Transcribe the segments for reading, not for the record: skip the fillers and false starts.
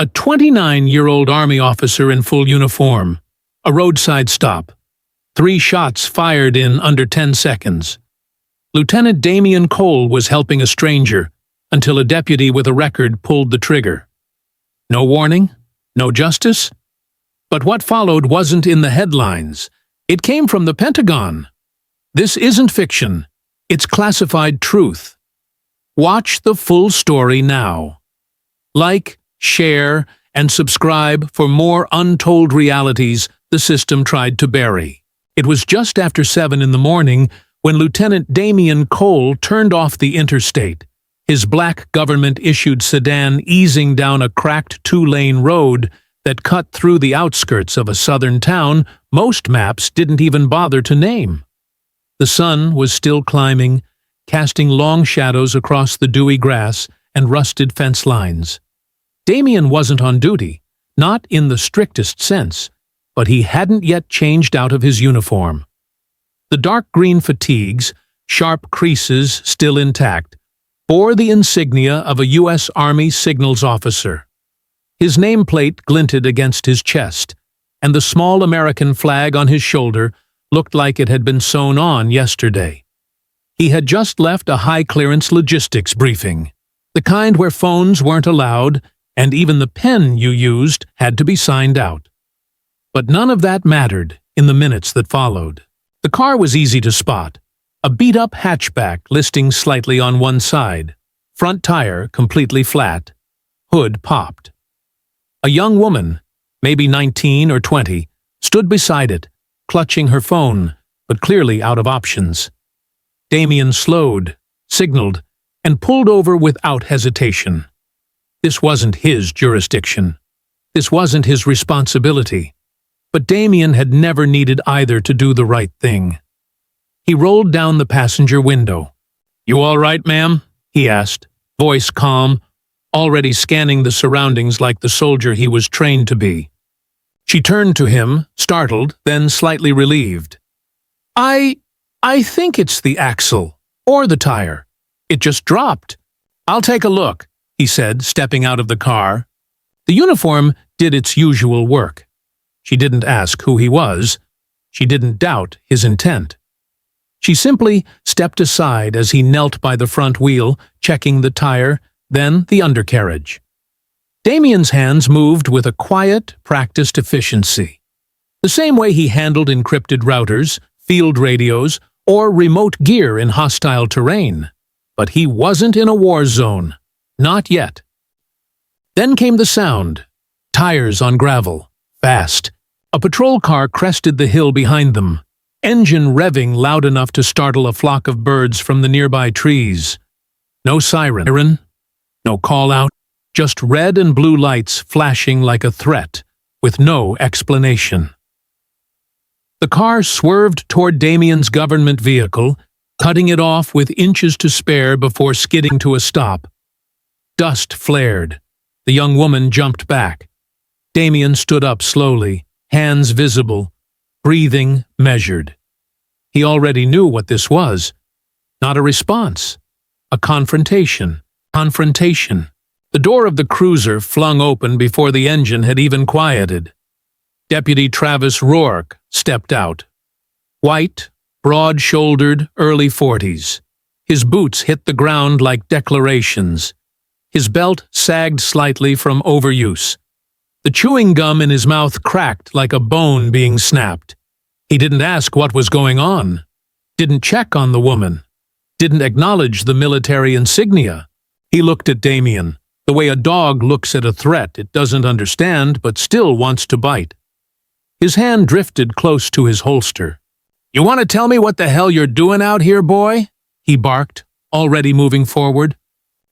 A 29-year-old Army officer in full uniform. A roadside stop. 3 shots fired in under 10 seconds. Lieutenant Damien Cole was helping a stranger until a deputy with a record pulled the trigger. No warning? No justice? But what followed wasn't in the headlines. It came from the Pentagon. This isn't fiction. It's classified truth. Watch the full story now. Like, share, and subscribe for more untold realities the system tried to bury. It was just after 7 in the morning when Lieutenant Damien Cole turned off the interstate, his black government-issued sedan easing down a cracked 2-lane road that cut through the outskirts of a southern town most maps didn't even bother to name. The sun was still climbing, casting long shadows across the dewy grass and rusted fence lines. Damien wasn't on duty, not in the strictest sense, but he hadn't yet changed out of his uniform. The dark green fatigues, sharp creases still intact, bore the insignia of a U.S. Army signals officer. His nameplate glinted against his chest, and the small American flag on his shoulder looked like it had been sewn on yesterday. He had just left a high-clearance logistics briefing, the kind where phones weren't allowed, and even the pen you used had to be signed out. But none of that mattered in the minutes that followed. The car was easy to spot, a beat-up hatchback listing slightly on one side, front tire completely flat, hood popped. A young woman, maybe 19 or 20, stood beside it, clutching her phone, but clearly out of options. Damien slowed, signaled, and pulled over without hesitation. This wasn't his jurisdiction. This wasn't his responsibility. But Damien had never needed either to do the right thing. He rolled down the passenger window. "You all right, ma'am?" he asked, voice calm, already scanning the surroundings like the soldier he was trained to be. She turned to him, startled, then slightly relieved. I think it's the axle, or the tire. It just dropped. I'll take a look," he said, stepping out of the car. The uniform did its usual work. She didn't ask who he was. She didn't doubt his intent. She simply stepped aside as he knelt by the front wheel, checking the tire, then the undercarriage. Damien's hands moved with a quiet, practiced efficiency. The same way he handled encrypted routers, field radios, or remote gear in hostile terrain. But he wasn't in a war zone. Not yet. Then came the sound. Tires on gravel. Fast. A patrol car crested the hill behind them, engine revving loud enough to startle a flock of birds from the nearby trees. No siren, no call-out, just red and blue lights flashing like a threat, with no explanation. The car swerved toward Damien's government vehicle, cutting it off with inches to spare before skidding to a stop. Dust flared. The young woman jumped back. Damien stood up slowly, hands visible, breathing measured. He already knew what this was. Not a response. A confrontation. Confrontation. The door of the cruiser flung open before the engine had even quieted. Deputy Travis Rourke stepped out. White, broad-shouldered, early 40s. His boots hit the ground like declarations. His belt sagged slightly from overuse. The chewing gum in his mouth cracked like a bone being snapped. He didn't ask what was going on. Didn't check on the woman. Didn't acknowledge the military insignia. He looked at Damien, the way a dog looks at a threat it doesn't understand but still wants to bite. His hand drifted close to his holster. "You want to tell me what the hell you're doing out here, boy?" he barked, already moving forward.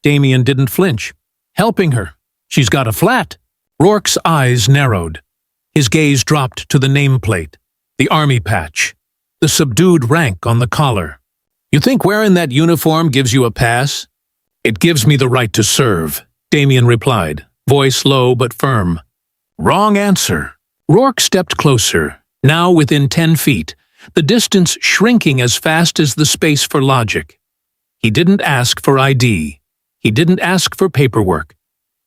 Damien didn't flinch. "Helping her. She's got a flat." Rourke's eyes narrowed. His gaze dropped to the nameplate, the army patch, the subdued rank on the collar. "You think wearing that uniform gives you a pass?" "It gives me the right to serve," Damien replied, voice low but firm. "Wrong answer." Rourke stepped closer, now within 10 feet, the distance shrinking as fast as the space for logic. He didn't ask for ID. He didn't ask for paperwork.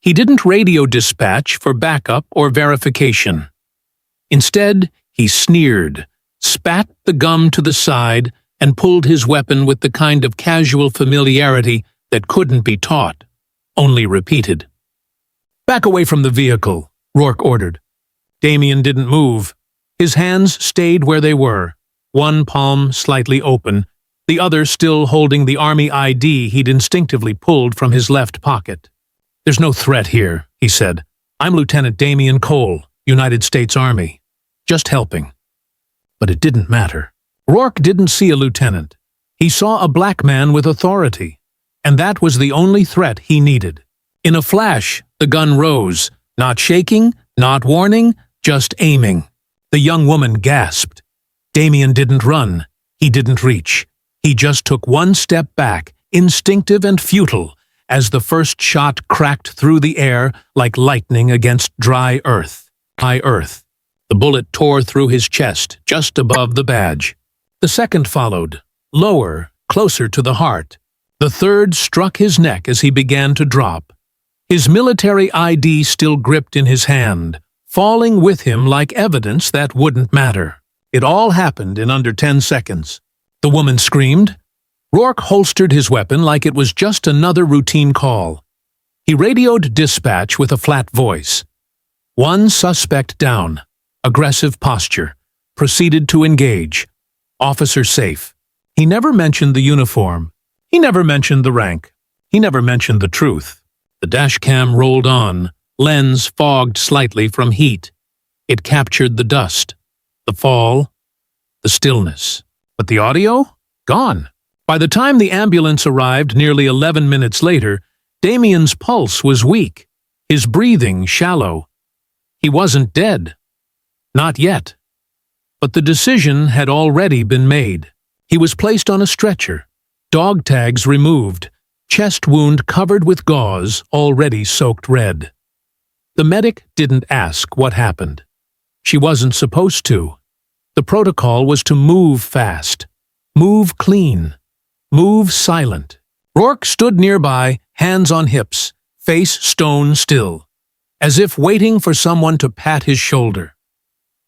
He didn't radio dispatch for backup or verification. Instead, he sneered, spat the gum to the side, and pulled his weapon with the kind of casual familiarity that couldn't be taught, only repeated. "Back away from the vehicle," Rourke ordered. Damien didn't move. His hands stayed where they were, one palm slightly open, the other still holding the Army ID he'd instinctively pulled from his left pocket. "There's no threat here," he said. "I'm Lieutenant Damien Cole, United States Army. Just helping." But it didn't matter. Rourke didn't see a lieutenant. He saw a black man with authority, and that was the only threat he needed. In a flash, the gun rose, not shaking, not warning, just aiming. The young woman gasped. Damien didn't run. He didn't reach. He just took one step back, instinctive and futile, as the first shot cracked through the air like lightning against dry earth. The bullet tore through his chest, just above the badge. The second followed, lower, closer to the heart. The third struck his neck as he began to drop. His military ID still gripped in his hand, falling with him like evidence that wouldn't matter. It all happened in under 10 seconds. The woman screamed. Rourke holstered his weapon like it was just another routine call. He radioed dispatch with a flat voice. One suspect down. Aggressive posture. Proceeded to engage. Officer safe. He never mentioned the uniform. He never mentioned the rank. He never mentioned the truth. The dashcam rolled on, lens fogged slightly from heat. It captured the dust, the fall, the stillness. But the audio? Gone. By the time the ambulance arrived nearly 11 minutes later, Damien's pulse was weak, his breathing shallow. He wasn't dead. Not yet. But the decision had already been made. He was placed on a stretcher, dog tags removed, chest wound covered with gauze already soaked red. The medic didn't ask what happened. She wasn't supposed to. The protocol was to move fast, move clean, move silent. Rourke stood nearby, hands on hips, face stone still, as if waiting for someone to pat his shoulder.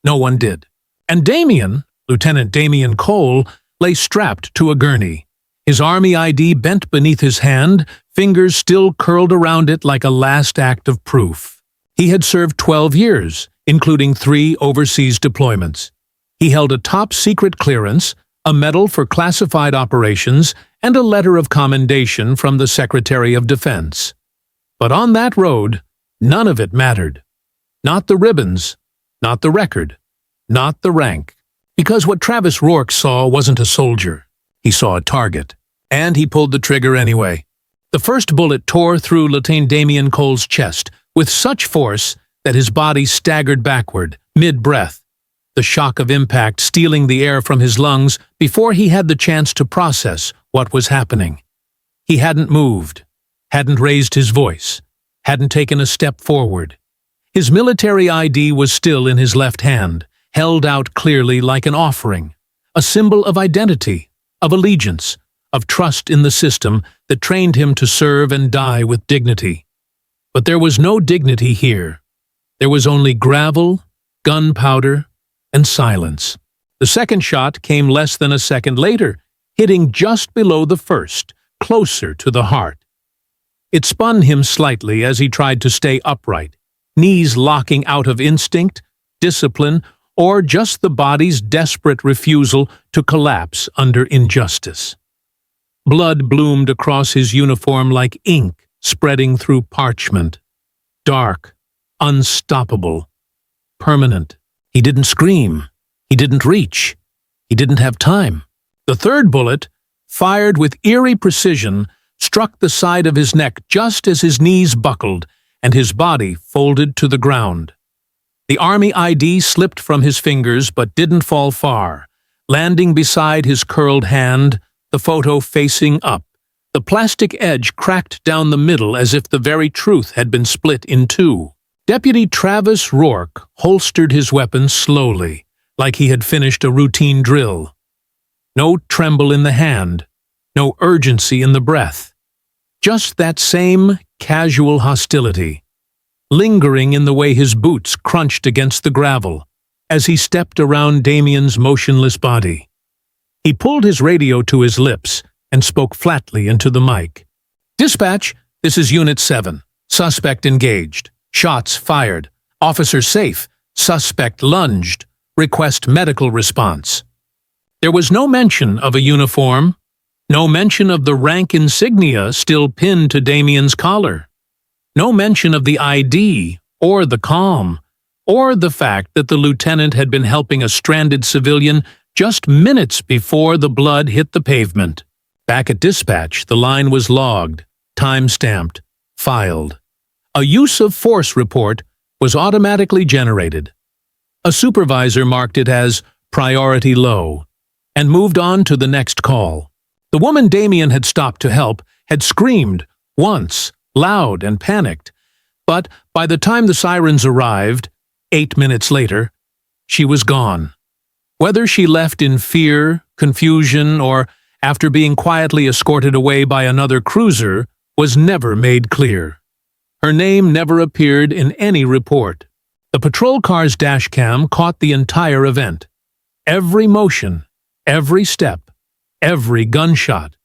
No one did. And Damien, Lieutenant Damien Cole, lay strapped to a gurney. His Army ID bent beneath his hand, fingers still curled around it like a last act of proof. He had served 12 years, including 3 overseas deployments. He held a top-secret clearance, a medal for classified operations, and a letter of commendation from the Secretary of Defense. But on that road, none of it mattered. Not the ribbons, not the record, not the rank. Because what Travis Rourke saw wasn't a soldier. He saw a target. And he pulled the trigger anyway. The first bullet tore through Lieutenant Damien Cole's chest with such force that his body staggered backward, mid-breath, the shock of impact stealing the air from his lungs before he had the chance to process what was happening. He hadn't moved, hadn't raised his voice, hadn't taken a step forward. His military ID was still in his left hand, held out clearly like an offering, a symbol of identity, of allegiance, of trust in the system that trained him to serve and die with dignity. But there was no dignity here. There was only gravel, gunpowder, and silence. The second shot came less than a second later, hitting just below the first, closer to the heart. It spun him slightly as he tried to stay upright, knees locking out of instinct, discipline, or just the body's desperate refusal to collapse under injustice. Blood bloomed across his uniform like ink spreading through parchment. Dark, unstoppable, permanent. He didn't scream. He didn't reach. He didn't have time. The third bullet, fired with eerie precision, struck the side of his neck just as his knees buckled and his body folded to the ground. The Army ID slipped from his fingers but didn't fall far, landing beside his curled hand, the photo facing up. The plastic edge cracked down the middle as if the very truth had been split in two. Deputy Travis Rourke holstered his weapon slowly, like he had finished a routine drill. No tremble in the hand, no urgency in the breath. Just that same casual hostility. lingering in the way his boots crunched against the gravel as he stepped around Damien's motionless body. He pulled his radio to his lips and spoke flatly into the mic. "Dispatch, this is Unit 7. Suspect engaged. Shots fired. Officer safe. Suspect lunged. Request medical response." There was no mention of a uniform, no mention of the rank insignia still pinned to Damien's collar, no mention of the ID or the calm, or the fact that the lieutenant had been helping a stranded civilian just minutes before the blood hit the pavement. Back at dispatch, the line was logged, time-stamped, filed. A use of force report was automatically generated. A supervisor marked it as priority low and moved on to the next call. The woman Damien had stopped to help had screamed once, loud and panicked, but by the time the sirens arrived, 8 minutes later, she was gone. Whether she left in fear, confusion, or after being quietly escorted away by another cruiser was never made clear. Her name never appeared in any report. The patrol car's dashcam caught the entire event. Every motion, every step, every gunshot.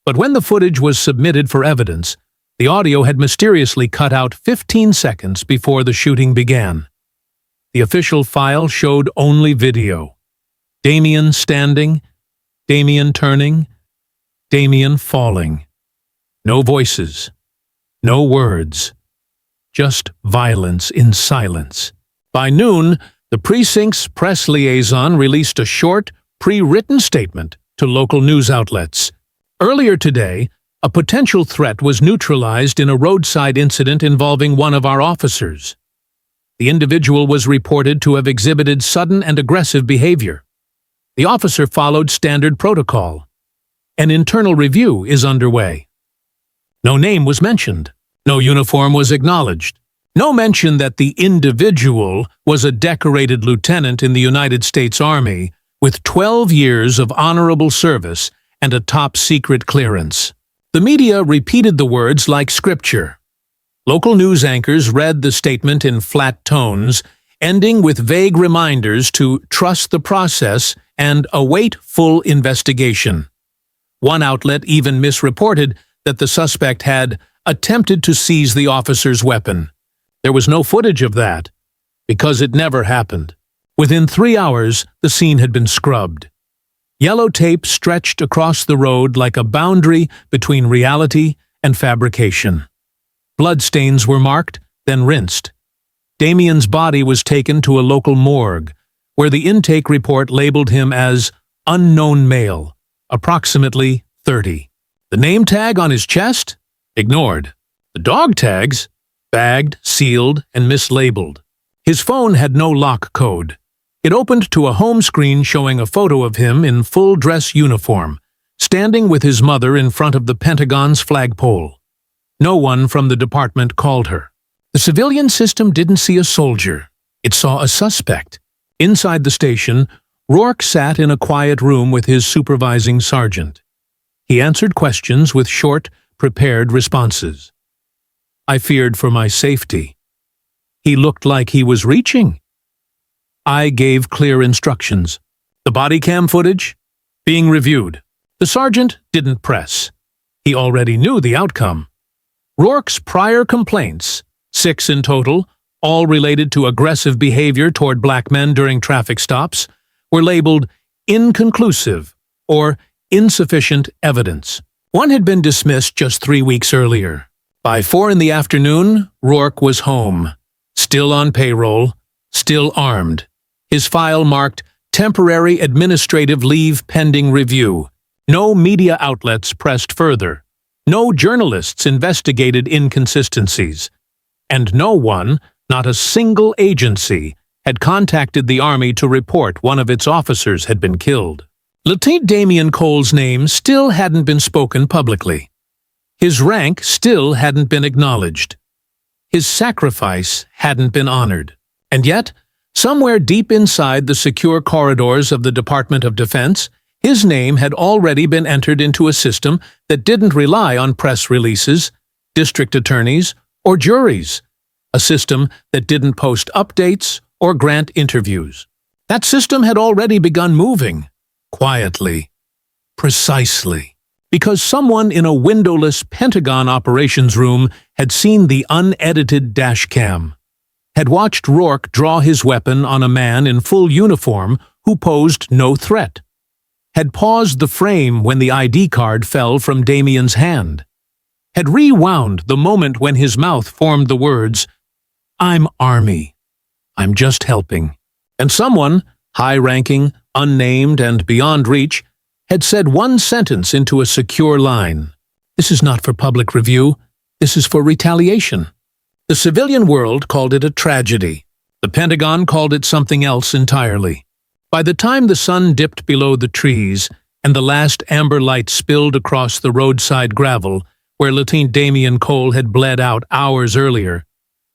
But when the footage was submitted for evidence, the audio had mysteriously cut out 15 seconds before the shooting began. The official file showed only video. Damien standing, Damien turning, Damien falling. No voices, no words, just violence in silence. By noon, the precinct's press liaison released a short, pre-written statement to local news outlets. Earlier today, a potential threat was neutralized in a roadside incident involving one of our officers. The individual was reported to have exhibited sudden and aggressive behavior. The officer followed standard protocol. An internal review is underway. No name was mentioned. No uniform was acknowledged. No mention that the individual was a decorated lieutenant in the United States Army with 12 years of honorable service and a top-secret clearance. The media repeated the words like scripture. Local news anchors read the statement in flat tones, ending with vague reminders to trust the process and await full investigation. One outlet even misreported that the suspect had attempted to seize the officer's weapon. There was no footage of that, because it never happened. Within 3 hours, the scene had been scrubbed. Yellow tape stretched across the road like a boundary between reality and fabrication. Bloodstains were marked, then rinsed. Damien's body was taken to a local morgue, where the intake report labeled him as unknown male, approximately 30. The name tag on his chest? Ignored. The dog tags? Bagged, sealed, and mislabeled. His phone had no lock code. It opened to a home screen showing a photo of him in full dress uniform, standing with his mother in front of the Pentagon's flagpole. No one from the department called her. The civilian system didn't see a soldier. It saw a suspect. Inside the station, Rourke sat in a quiet room with his supervising sergeant. He answered questions with short, prepared responses. I feared for my safety. He looked like he was reaching. I gave clear instructions. The body cam footage? Being reviewed. The sergeant didn't press. He already knew the outcome. Rourke's prior complaints, 6 in total, all related to aggressive behavior toward black men during traffic stops, were labeled inconclusive or insufficient evidence. One had been dismissed just 3 weeks earlier. By 4 in the afternoon, Rourke was home, still on payroll, still armed. His file marked temporary administrative leave pending review. No media outlets pressed further. No journalists investigated inconsistencies. And no one, not a single agency, had contacted the Army to report one of its officers had been killed. Lieutenant Damien Cole's name still hadn't been spoken publicly. His rank still hadn't been acknowledged. His sacrifice hadn't been honored. And yet, somewhere deep inside the secure corridors of the Department of Defense, his name had already been entered into a system that didn't rely on press releases, district attorneys, or juries. a system that didn't post updates or grant interviews. That system had already begun moving, quietly, precisely, because someone in a windowless Pentagon operations room had seen the unedited dashcam, had watched Rourke draw his weapon on a man in full uniform who posed no threat, had paused the frame when the ID card fell from Damien's hand, had rewound the moment when his mouth formed the words, "I'm Army. I'm just helping." And someone, high-ranking, unnamed, and beyond reach, had said one sentence into a secure line. "This is not for public review. This is for retaliation." The civilian world called it a tragedy. The Pentagon called it something else entirely. By the time the sun dipped below the trees and the last amber light spilled across the roadside gravel where Lieutenant Damien Cole had bled out hours earlier,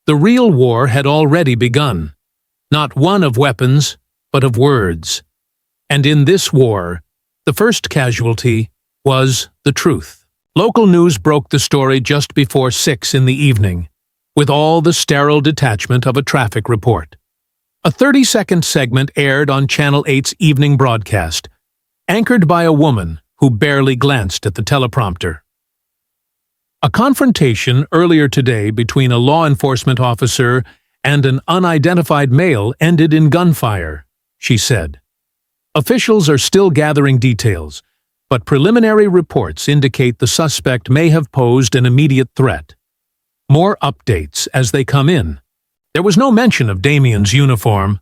the real war had already begun. Not one of weapons, but of words. And in this war, the first casualty was the truth. Local news broke the story just before 6 in the evening, with all the sterile detachment of a traffic report. A 30-second segment aired on Channel 8's evening broadcast, anchored by a woman who barely glanced at the teleprompter. A confrontation earlier today between a law enforcement officer and an unidentified male ended in gunfire, she said. Officials are still gathering details, but preliminary reports indicate the suspect may have posed an immediate threat. More updates as they come in. There was no mention of Damien's uniform,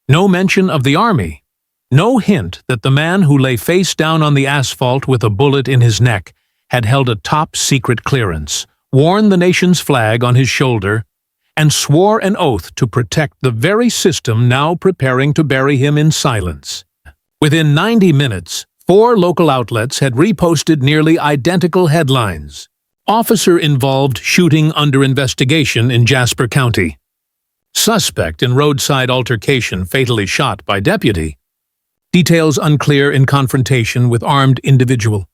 no mention of the Army, no hint that the man who lay face down on the asphalt with a bullet in his neck had held a top-secret clearance, worn the nation's flag on his shoulder, and swore an oath to protect the very system now preparing to bury him in silence. Within 90 minutes, 4 local outlets had reposted nearly identical headlines. Officer involved shooting under investigation in Jasper County. Suspect in roadside altercation fatally shot by deputy. Details unclear in confrontation with armed individual.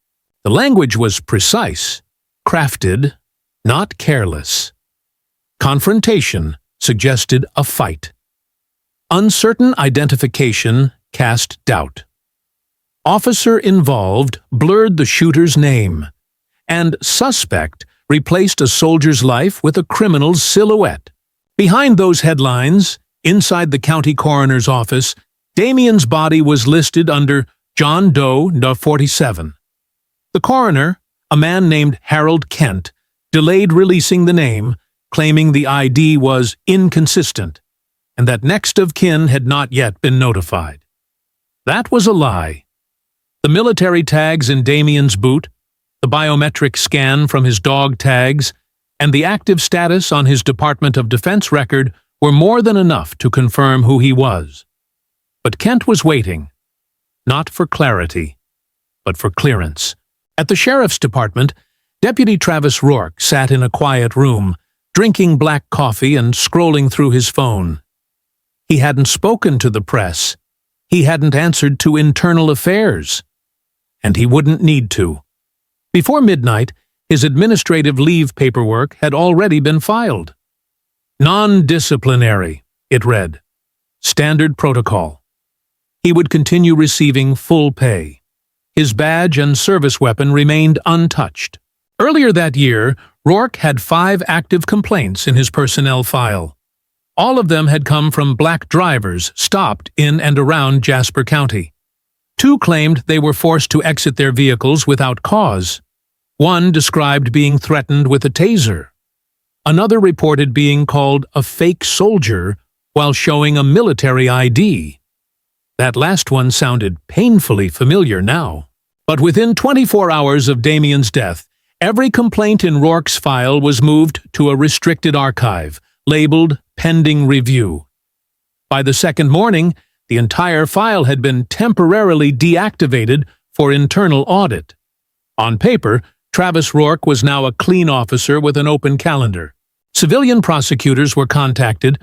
The language was precise, crafted, not careless. Confrontation suggested a fight. Uncertain identification cast doubt. Officer involved blurred the shooter's name, and suspect replaced a soldier's life with a criminal's silhouette. Behind those headlines, inside the county coroner's office, Damien's body was listed under John Doe No. 47. The coroner, a man named Harold Kent, delayed releasing the name, claiming the ID was inconsistent, and that next of kin had not yet been notified. That was a lie. The military tags in Damien's boot, the biometric scan from his dog tags, and the active status on his Department of Defense record were more than enough to confirm who he was. But Kent was waiting, not for clarity, but for clearance. At the Sheriff's Department, Deputy Travis Rourke sat in a quiet room, drinking black coffee and scrolling through his phone. He hadn't spoken to the press. He hadn't answered to internal affairs. And he wouldn't need to. Before midnight, his administrative leave paperwork had already been filed. Non-disciplinary, it read. Standard protocol. He would continue receiving full pay. His badge and service weapon remained untouched. Earlier that year, Rourke had 5 active complaints in his personnel file. All of them had come from black drivers stopped in and around Jasper County. 2 claimed they were forced to exit their vehicles without cause. 1 described being threatened with a taser. Another reported being called a fake soldier while showing a military ID. That last one sounded painfully familiar now. But within 24 hours of Damien's death, every complaint in Rourke's file was moved to a restricted archive, labeled pending review. By the second morning, the entire file had been temporarily deactivated for internal audit. On paper, Travis Rourke was now a clean officer with an open calendar. Civilian prosecutors were contacted,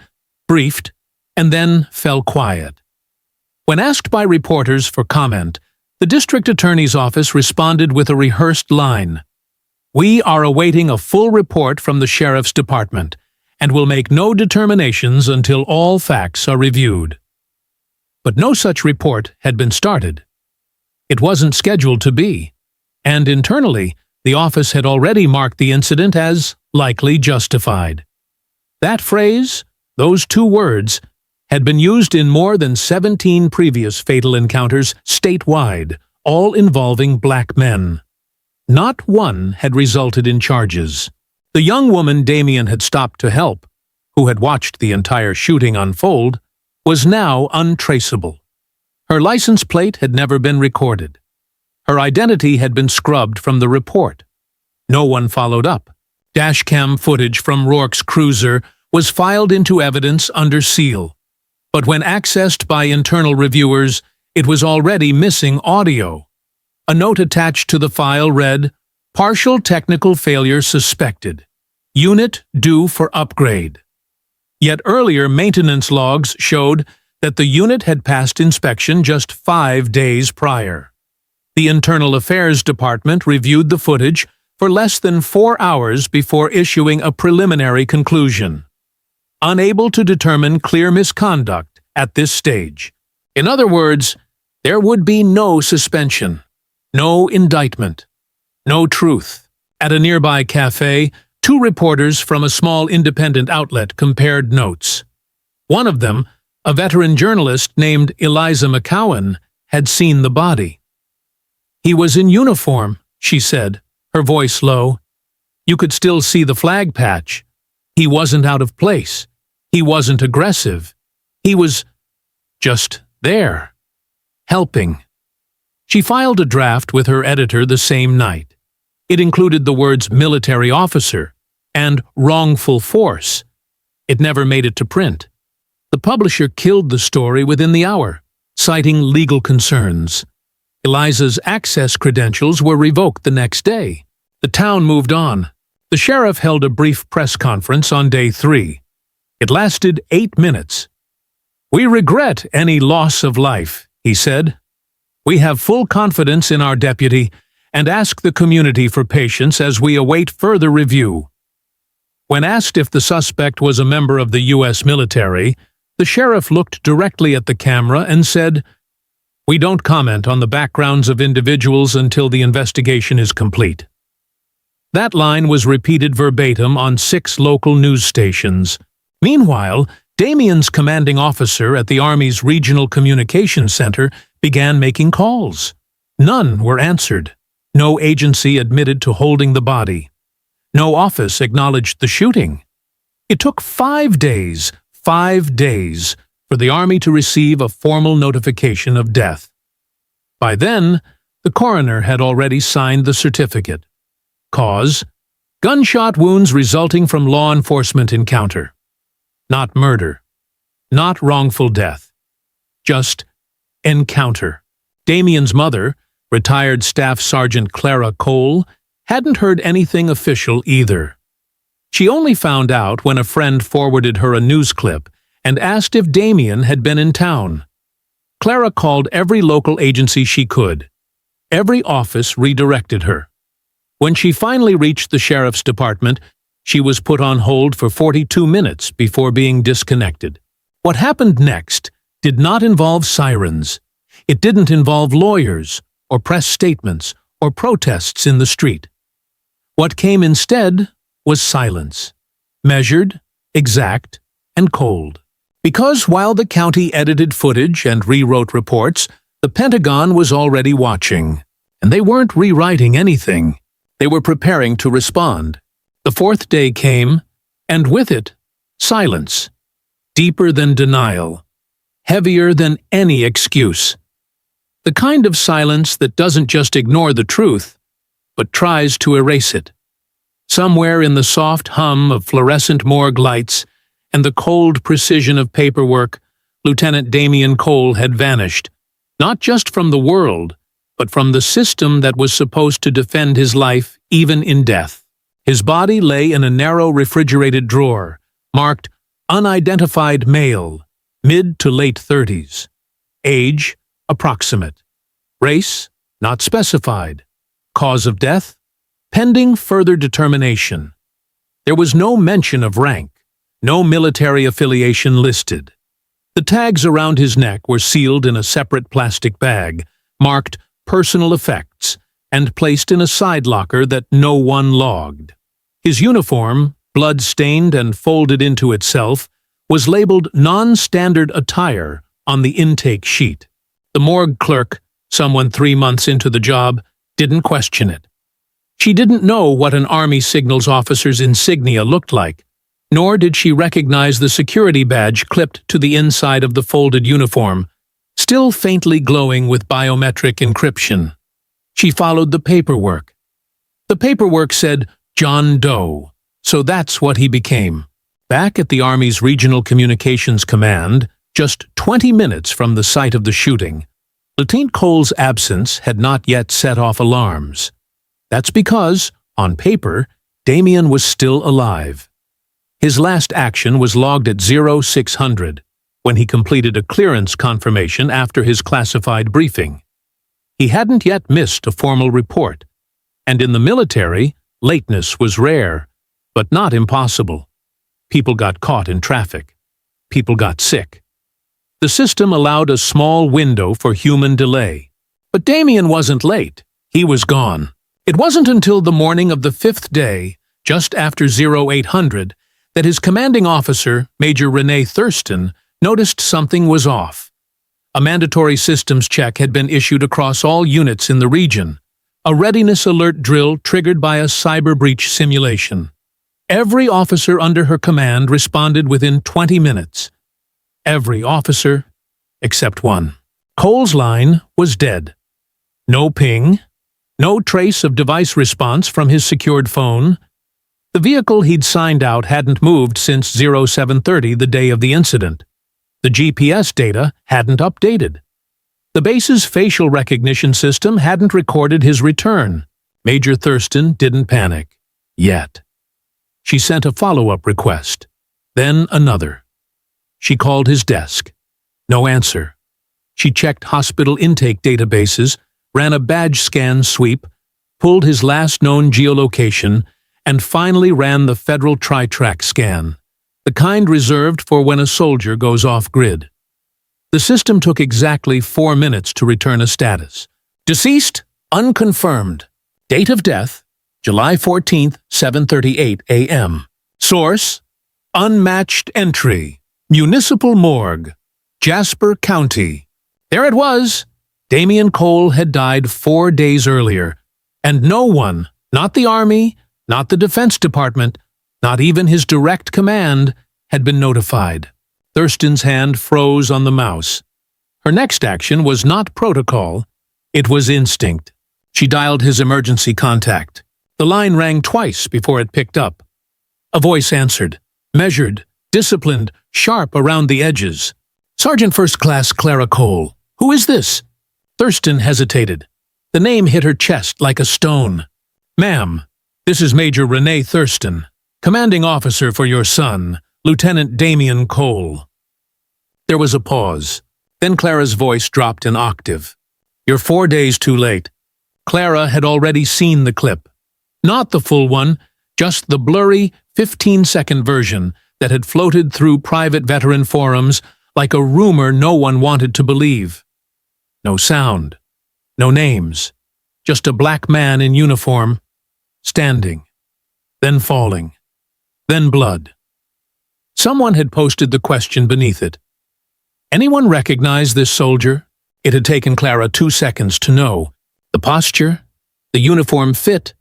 briefed, and then fell quiet. When asked by reporters for comment, the district attorney's office responded with a rehearsed line. "We are awaiting a full report from the sheriff's department, and will make no determinations until all facts are reviewed. But no such report had been started. It wasn't scheduled to be, and internally, the office had already marked the incident as likely justified. That phrase, those two words, had been used in more than 17 previous fatal encounters statewide, all involving black men. Not one had resulted in charges. The young woman Damien had stopped to help, who had watched the entire shooting unfold, was now untraceable. Her license plate had never been recorded. Her identity had been scrubbed from the report. No one followed up. Dashcam footage from Rourke's cruiser was filed into evidence under seal. But when accessed by internal reviewers, it was already missing audio. A note attached to the file read, "Partial technical failure suspected. Unit due for upgrade." Yet earlier maintenance logs showed that the unit had passed inspection just 5 days prior. The Internal Affairs Department reviewed the footage for less than 4 hours before issuing a preliminary conclusion. Unable to determine clear misconduct at this stage. In other words, there would be no suspension, no indictment, no truth. At a nearby cafe, 2 reporters from a small independent outlet compared notes. One of them, a veteran journalist named Eliza McCowan, had seen the body. "He was in uniform," she said, her voice low. "You could still see the flag patch. He wasn't out of place. He wasn't aggressive. He was just there, helping." She filed a draft with her editor the same night. It included the words military officer and wrongful force. It never made it to print. The publisher killed the story within the hour, citing legal concerns. Eliza's access credentials were revoked the next day. The town moved on. The sheriff held a brief press conference on day 3. It lasted 8 minutes. "We regret any loss of life," he said. "We have full confidence in our deputy and ask the community for patience as we await further review." When asked if the suspect was a member of the U.S. military, the sheriff looked directly at the camera and said, "We don't comment on the backgrounds of individuals until the investigation is complete." That line was repeated verbatim on 6 local news stations. Meanwhile, Damien's commanding officer at the Army's Regional Communications Center began making calls. None were answered. No agency admitted to holding the body. No office acknowledged the shooting. It took 5 days, 5 days, for the Army to receive a formal notification of death. By then, the coroner had already signed the certificate. Cause: gunshot wounds resulting from law enforcement encounter. Not murder. Not wrongful death. Just encounter. Damien's mother, retired Staff Sergeant Clara Cole, hadn't heard anything official either. She only found out when a friend forwarded her a news clip and asked if Damien had been in town. Clara called every local agency she could. Every office redirected her. When she finally reached the sheriff's department, she was put on hold for 42 minutes before being disconnected. What happened next did not involve sirens. It didn't involve lawyers, or press statements, or protests in the street. What came instead was silence. Measured, exact, and cold. Because while the county edited footage and rewrote reports, the Pentagon was already watching. And they weren't rewriting anything. They were preparing to respond. The 4th day came, and with it, silence. Deeper than denial. Heavier than any excuse. The kind of silence that doesn't just ignore the truth, but tries to erase it. Somewhere in the soft hum of fluorescent morgue lights and the cold precision of paperwork, Lieutenant Damien Cole had vanished, not just from the world, but from the system that was supposed to defend his life even in death. His body lay in a narrow refrigerated drawer, marked Unidentified Male, mid to late 30s. Age, approximate. Race, not specified. Cause of death, pending further determination. There was no mention of rank, no military affiliation listed. The tags around his neck were sealed in a separate plastic bag, marked personal effects, and placed in a side locker that no one logged. His uniform, blood-stained and folded into itself, was labeled non-standard attire on the intake sheet. The morgue clerk, someone 3 months into the job, didn't question it. She didn't know what an Army signals officer's insignia looked like, nor did she recognize the security badge clipped to the inside of the folded uniform, still faintly glowing with biometric encryption. She followed the paperwork. The paperwork said John Doe, so that's what he became. Back at the Army's Regional Communications Command, just 20 minutes from the site of the shooting, Lieutenant Cole's absence had not yet set off alarms. That's because, on paper, Damien was still alive. His last action was logged at 0600, when he completed a clearance confirmation after his classified briefing. He hadn't yet missed a formal report, and in the military, lateness was rare, but not impossible. People got caught in traffic. People got sick. The system allowed a small window for human delay. But Damien wasn't late. He was gone. It wasn't until the morning of the 5th day, just after 0800, that his commanding officer, Major Renee Thurston, noticed something was off. A mandatory systems check had been issued across all units in the region, a readiness alert drill triggered by a cyber breach simulation. Every officer under her command responded within 20 minutes. Every officer except one. Cole's line was dead. No ping, no trace of device response from his secured phone. The vehicle he'd signed out hadn't moved since 0730, the day of the incident. The GPS data hadn't updated. The base's facial recognition system hadn't recorded his return. Major Thurston didn't panic. Yet. She sent a follow-up request. Then another. She called his desk. No answer. She checked hospital intake databases, ran a badge scan sweep, pulled his last known geolocation, and finally ran the federal tri-track scan, the kind reserved for when a soldier goes off-grid. The system took exactly 4 minutes to return a status. Deceased, unconfirmed. Date of death, July 14th, 7:38 a.m. Source, unmatched entry, Municipal Morgue, Jasper County. There it was. Damien Cole had died 4 days earlier, and no one, not the Army, not the Defense Department, not even his direct command, had been notified. Thurston's hand froze on the mouse. Her next action was not protocol, it was instinct. She dialed his emergency contact. The line rang twice before it picked up. A voice answered, measured, disciplined, sharp around the edges. Sergeant First Class Clara Cole. Who is this? Thurston hesitated. The name hit her chest like a stone. Ma'am, this is Major Renee Thurston, commanding officer for your son, Lieutenant Damien Cole. There was a pause. Then Clara's voice dropped an octave. You're 4 days too late. Clara had already seen the clip. Not the full one, just the blurry 15-second version that had floated through private veteran forums like a rumor no one wanted to believe. No sound. No names. Just a black man in uniform, standing, then falling, then blood. Someone had posted the question beneath it. Anyone recognize this soldier? It had taken Clara 2 seconds to know. The posture, the uniform fit,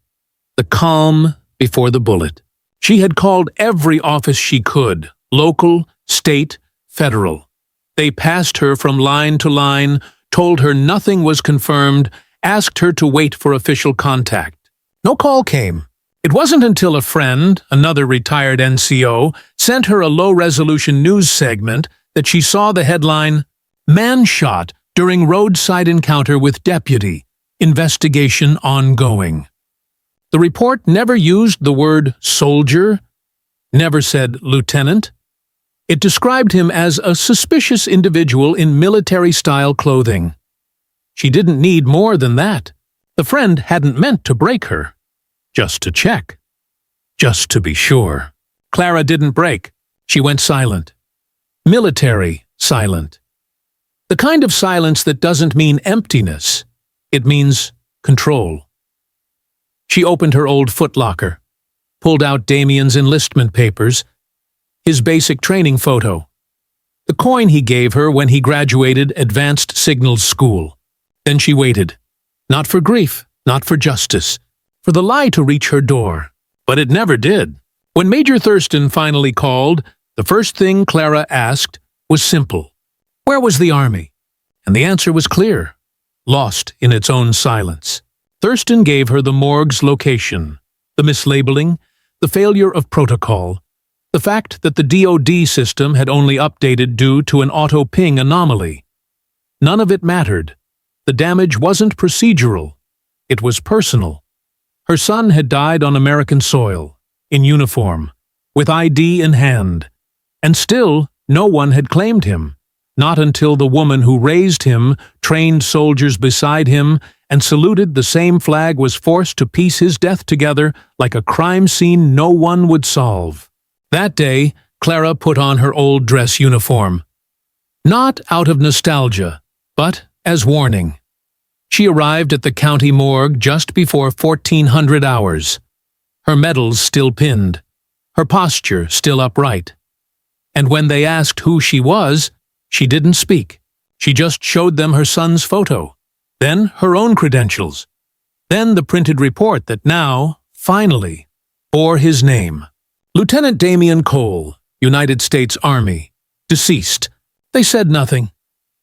the calm before the bullet. She had called every office she could, local, state, federal. They passed her from line to line, told her nothing was confirmed, asked her to wait for official contact. No call came. It wasn't until a friend, another retired NCO, sent her a low-resolution news segment that she saw the headline, Man Shot During Roadside Encounter with Deputy, Investigation Ongoing. The report never used the word soldier, never said lieutenant. It described him as a suspicious individual in military-style clothing. She didn't need more than that. The friend hadn't meant to break her. Just to check. Just to be sure. Clara didn't break. She went silent. Military silent. The kind of silence that doesn't mean emptiness. It means control. She opened her old footlocker, pulled out Damien's enlistment papers, his basic training photo, the coin he gave her when he graduated Advanced Signals School. Then she waited. Not for grief, not for justice, for the lie to reach her door. But it never did. When Major Thurston finally called, the first thing Clara asked was simple. Where was the Army? And the answer was clear, lost in its own silence. Thurston gave her the morgue's location, the mislabeling, the failure of protocol, the fact that the DoD system had only updated due to an auto-ping anomaly. None of it mattered. The damage wasn't procedural. It was personal. Her son had died on American soil, in uniform, with ID in hand. And still, no one had claimed him. Not until the woman who raised him, trained soldiers beside him, and saluted the same flag was forced to piece his death together like a crime scene no one would solve. That day, Clara put on her old dress uniform. Not out of nostalgia, but as warning. She arrived at the county morgue just before 1400 hours. Her medals still pinned, her posture still upright. And when they asked who she was, she didn't speak. She just showed them her son's photo, then her own credentials, then the printed report that now, finally, bore his name. Lieutenant Damien Cole, United States Army, deceased. They said nothing.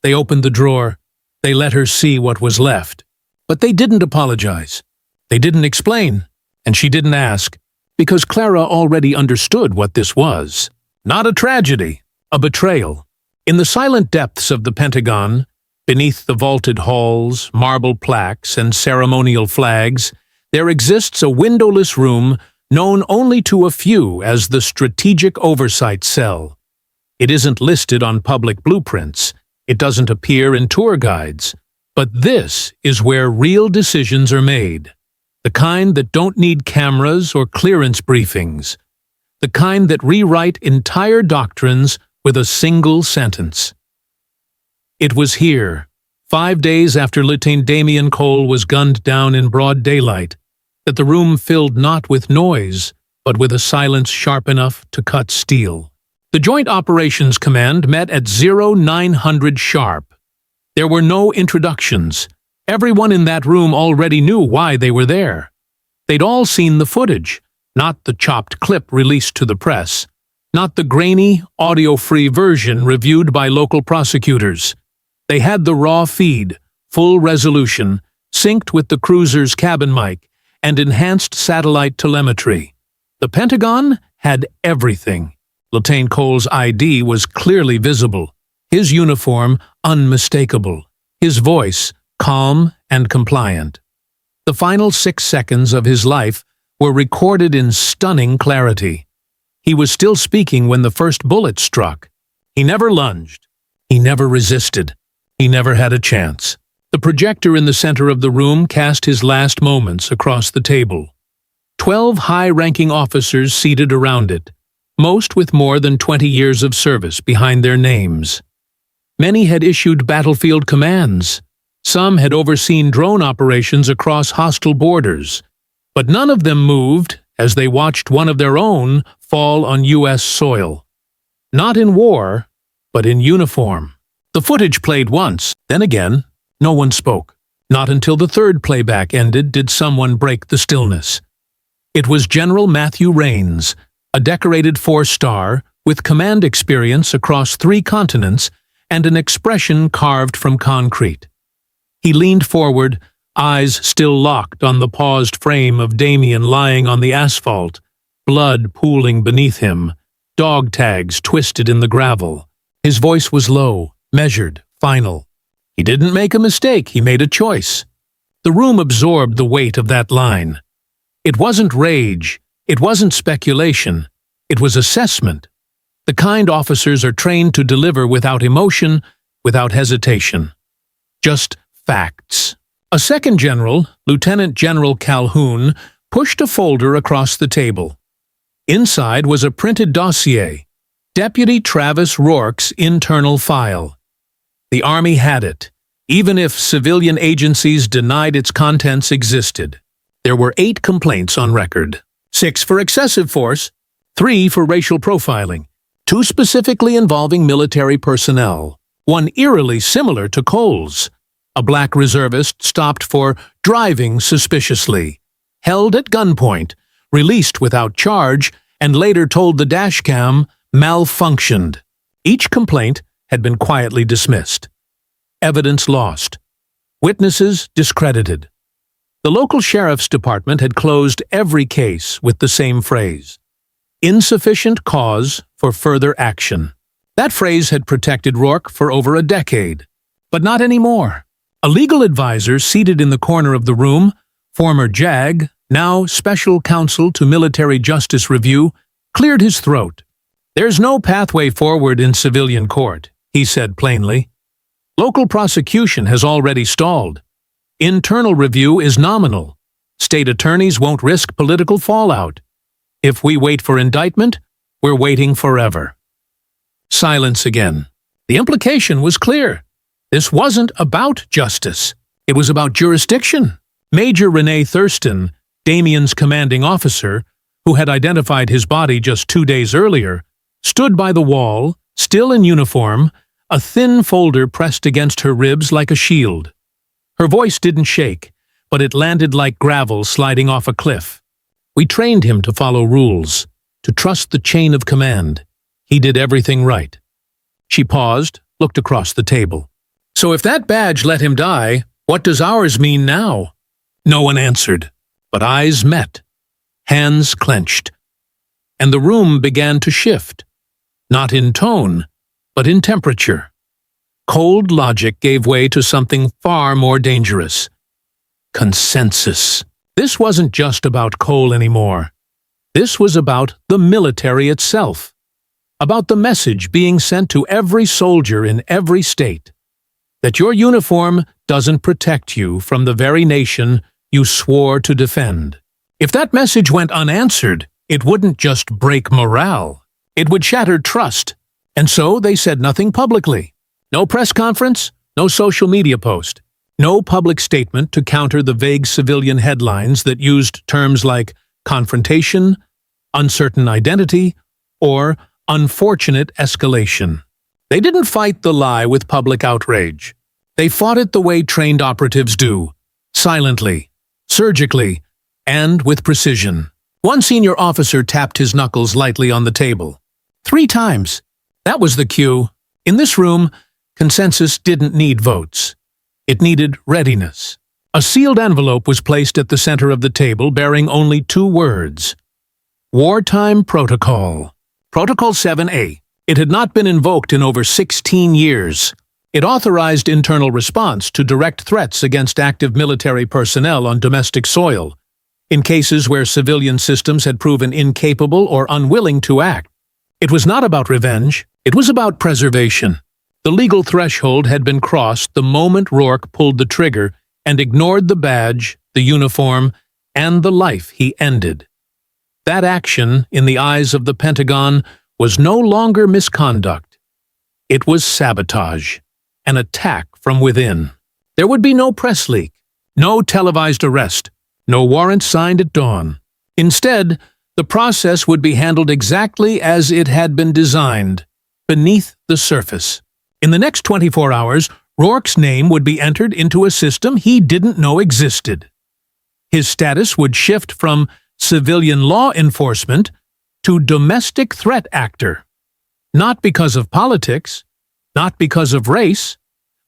They opened the drawer. They let her see what was left. But they didn't apologize. They didn't explain, and she didn't ask, because Clara already understood what this was. Not a tragedy, a betrayal. In the silent depths of the Pentagon, beneath the vaulted halls, marble plaques, and ceremonial flags, there exists a windowless room known only to a few as the Strategic Oversight Cell. It isn't listed on public blueprints. It doesn't appear in tour guides. But this is where real decisions are made. The kind that don't need cameras or clearance briefings. The kind that rewrite entire doctrines with a single sentence. It was here, 5 days after Lieutenant Damien Cole was gunned down in broad daylight, that the room filled not with noise, but with a silence sharp enough to cut steel. The Joint Operations Command met at 0900 sharp. There were no introductions. Everyone in that room already knew why they were there. They'd all seen the footage, not the chopped clip released to the press, not the grainy, audio-free version reviewed by local prosecutors. They had the raw feed, full resolution, synced with the cruiser's cabin mic, and enhanced satellite telemetry. The Pentagon had everything. Lieutenant Cole's ID was clearly visible, his uniform unmistakable, his voice calm and compliant. The final 6 seconds of his life were recorded in stunning clarity. He was still speaking when the first bullet struck. He never lunged. He never resisted. He never had a chance. The projector in the center of the room cast his last moments across the table. 12 high-ranking officers seated around it, most with more than 20 years of service behind their names. Many had issued battlefield commands. Some had overseen drone operations across hostile borders. But none of them moved as they watched one of their own fall on U.S. soil. Not in war, but in uniform. The footage played once, then again, no one spoke. Not until the third playback ended did someone break the stillness. It was General Matthew Raines, a decorated 4-star, with command experience across 3 continents and an expression carved from concrete. He leaned forward, eyes still locked on the paused frame of Damien lying on the asphalt, blood pooling beneath him, dog tags twisted in the gravel. His voice was low, measured, final. He didn't make a mistake, he made a choice. The room absorbed the weight of that line. It wasn't rage, it wasn't speculation, it was assessment. The kind officers are trained to deliver without emotion, without hesitation. Just facts. A second general, Lieutenant General Calhoun, pushed a folder across the table. Inside was a printed dossier. Deputy Travis Rourke's internal file. The Army had it, even if civilian agencies denied its contents existed. There were 8 complaints on record. 6 for excessive force, 3 for racial profiling, 2 specifically involving military personnel, 1 eerily similar to Cole's. A black reservist stopped for driving suspiciously, held at gunpoint, released without charge, and later told the dashcam malfunctioned. Each complaint had been quietly dismissed. Evidence lost. Witnesses discredited. The local sheriff's department had closed every case with the same phrase: insufficient cause for further action. That phrase had protected Rourke for over a decade. But not anymore. A legal advisor seated in the corner of the room, former JAG, now Special Counsel to Military Justice Review, cleared his throat. "There's no pathway forward in civilian court," he said plainly. "Local prosecution has already stalled. Internal review is nominal. State attorneys won't risk political fallout. If we wait for indictment, we're waiting forever." Silence again. The implication was clear. This wasn't about justice. It was about jurisdiction. Major Renee Thurston, Damien's commanding officer, who had identified his body just 2 days earlier, stood by the wall, still in uniform, a thin folder pressed against her ribs like a shield. Her voice didn't shake, but it landed like gravel sliding off a cliff. "We trained him to follow rules, to trust the chain of command. He did everything right." She paused, looked across the table. "So if that badge let him die, what does ours mean now?" No one answered, but eyes met, hands clenched. And the room began to shift, not in tone, but in temperature. Cold logic gave way to something far more dangerous. Consensus. This wasn't just about Cole anymore. This was about the military itself. About the message being sent to every soldier in every state. That your uniform doesn't protect you from the very nation you swore to defend. If that message went unanswered, it wouldn't just break morale. It would shatter trust. And so they said nothing publicly. No press conference, no social media post, no public statement to counter the vague civilian headlines that used terms like confrontation, uncertain identity, or unfortunate escalation. They didn't fight the lie with public outrage. They fought it the way trained operatives do, silently, surgically, and with precision. One senior officer tapped his knuckles lightly on the table. 3 times. That was the cue. In this room, consensus didn't need votes. It needed readiness. A sealed envelope was placed at the center of the table bearing only 2 words. Wartime Protocol. Protocol 7A. It had not been invoked in over 16 years. It authorized internal response to direct threats against active military personnel on domestic soil, in cases where civilian systems had proven incapable or unwilling to act. It was not about revenge. It was about preservation. The legal threshold had been crossed the moment Rourke pulled the trigger and ignored the badge, the uniform, and the life he ended. That action, in the eyes of the Pentagon, was no longer misconduct. It was sabotage, an attack from within. There would be no press leak, no televised arrest, no warrant signed at dawn. Instead, the process would be handled exactly as it had been designed, beneath the surface. In the next 24 hours, Rourke's name would be entered into a system he didn't know existed. His status would shift from civilian law enforcement to domestic threat actor. Not because of politics, not because of race,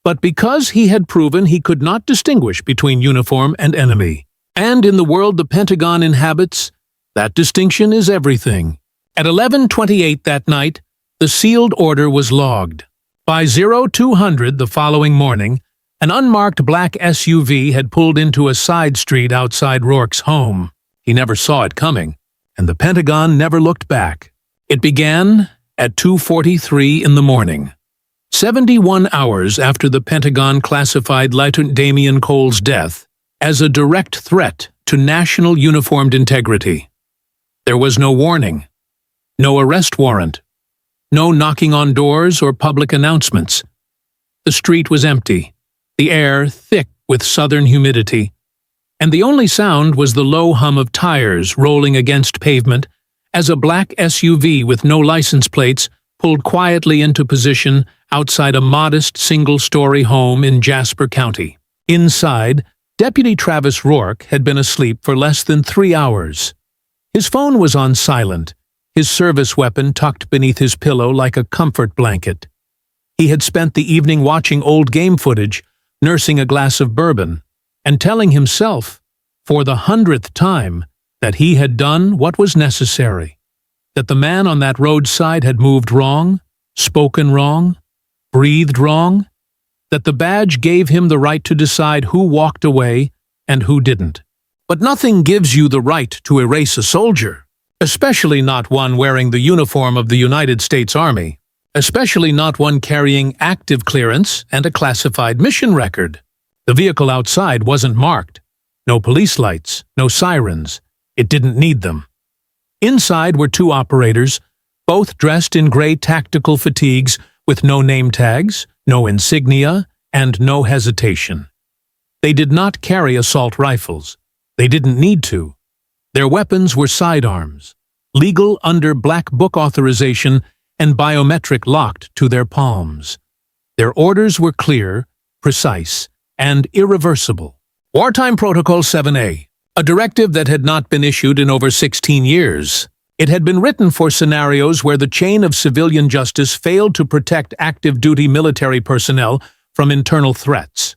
but because he had proven he could not distinguish between uniform and enemy. And in the world the Pentagon inhabits, that distinction is everything. At 11:28 that night, the sealed order was logged. By 0200 the following morning, an unmarked black SUV had pulled into a side street outside Rourke's home. He never saw it coming, and the Pentagon never looked back. It began at 2:43 in the morning. 71 hours after the Pentagon classified Lieutenant Damien Cole's death as a direct threat to national uniformed integrity. There was no warning, no arrest warrant, No knocking on doors or public announcements. The street was empty, the air thick with southern humidity, and the only sound was the low hum of tires rolling against pavement as a black SUV with no license plates pulled quietly into position outside a modest single-story home in Jasper County. Inside, Deputy Travis Rourke had been asleep for less than 3 hours. His phone was on silent, his service weapon tucked beneath his pillow like a comfort blanket. He had spent the evening watching old game footage, nursing a glass of bourbon, and telling himself, for the 100th time, that he had done what was necessary, that the man on that roadside had moved wrong, spoken wrong, breathed wrong, that the badge gave him the right to decide who walked away and who didn't. But nothing gives you the right to erase a soldier, especially not one wearing the uniform of the United States Army, especially not one carrying active clearance and a classified mission record. The vehicle outside wasn't marked. No police lights, no sirens. It didn't need them. Inside were 2 operators, both dressed in gray tactical fatigues with no name tags, no insignia, and no hesitation. They did not carry assault rifles. They didn't need to. Their weapons were sidearms, legal under Black Book authorization and biometric locked to their palms. Their orders were clear, precise, and irreversible. Wartime Protocol 7A, a directive that had not been issued in over 16 years. It had been written for scenarios where the chain of civilian justice failed to protect active-duty military personnel from internal threats.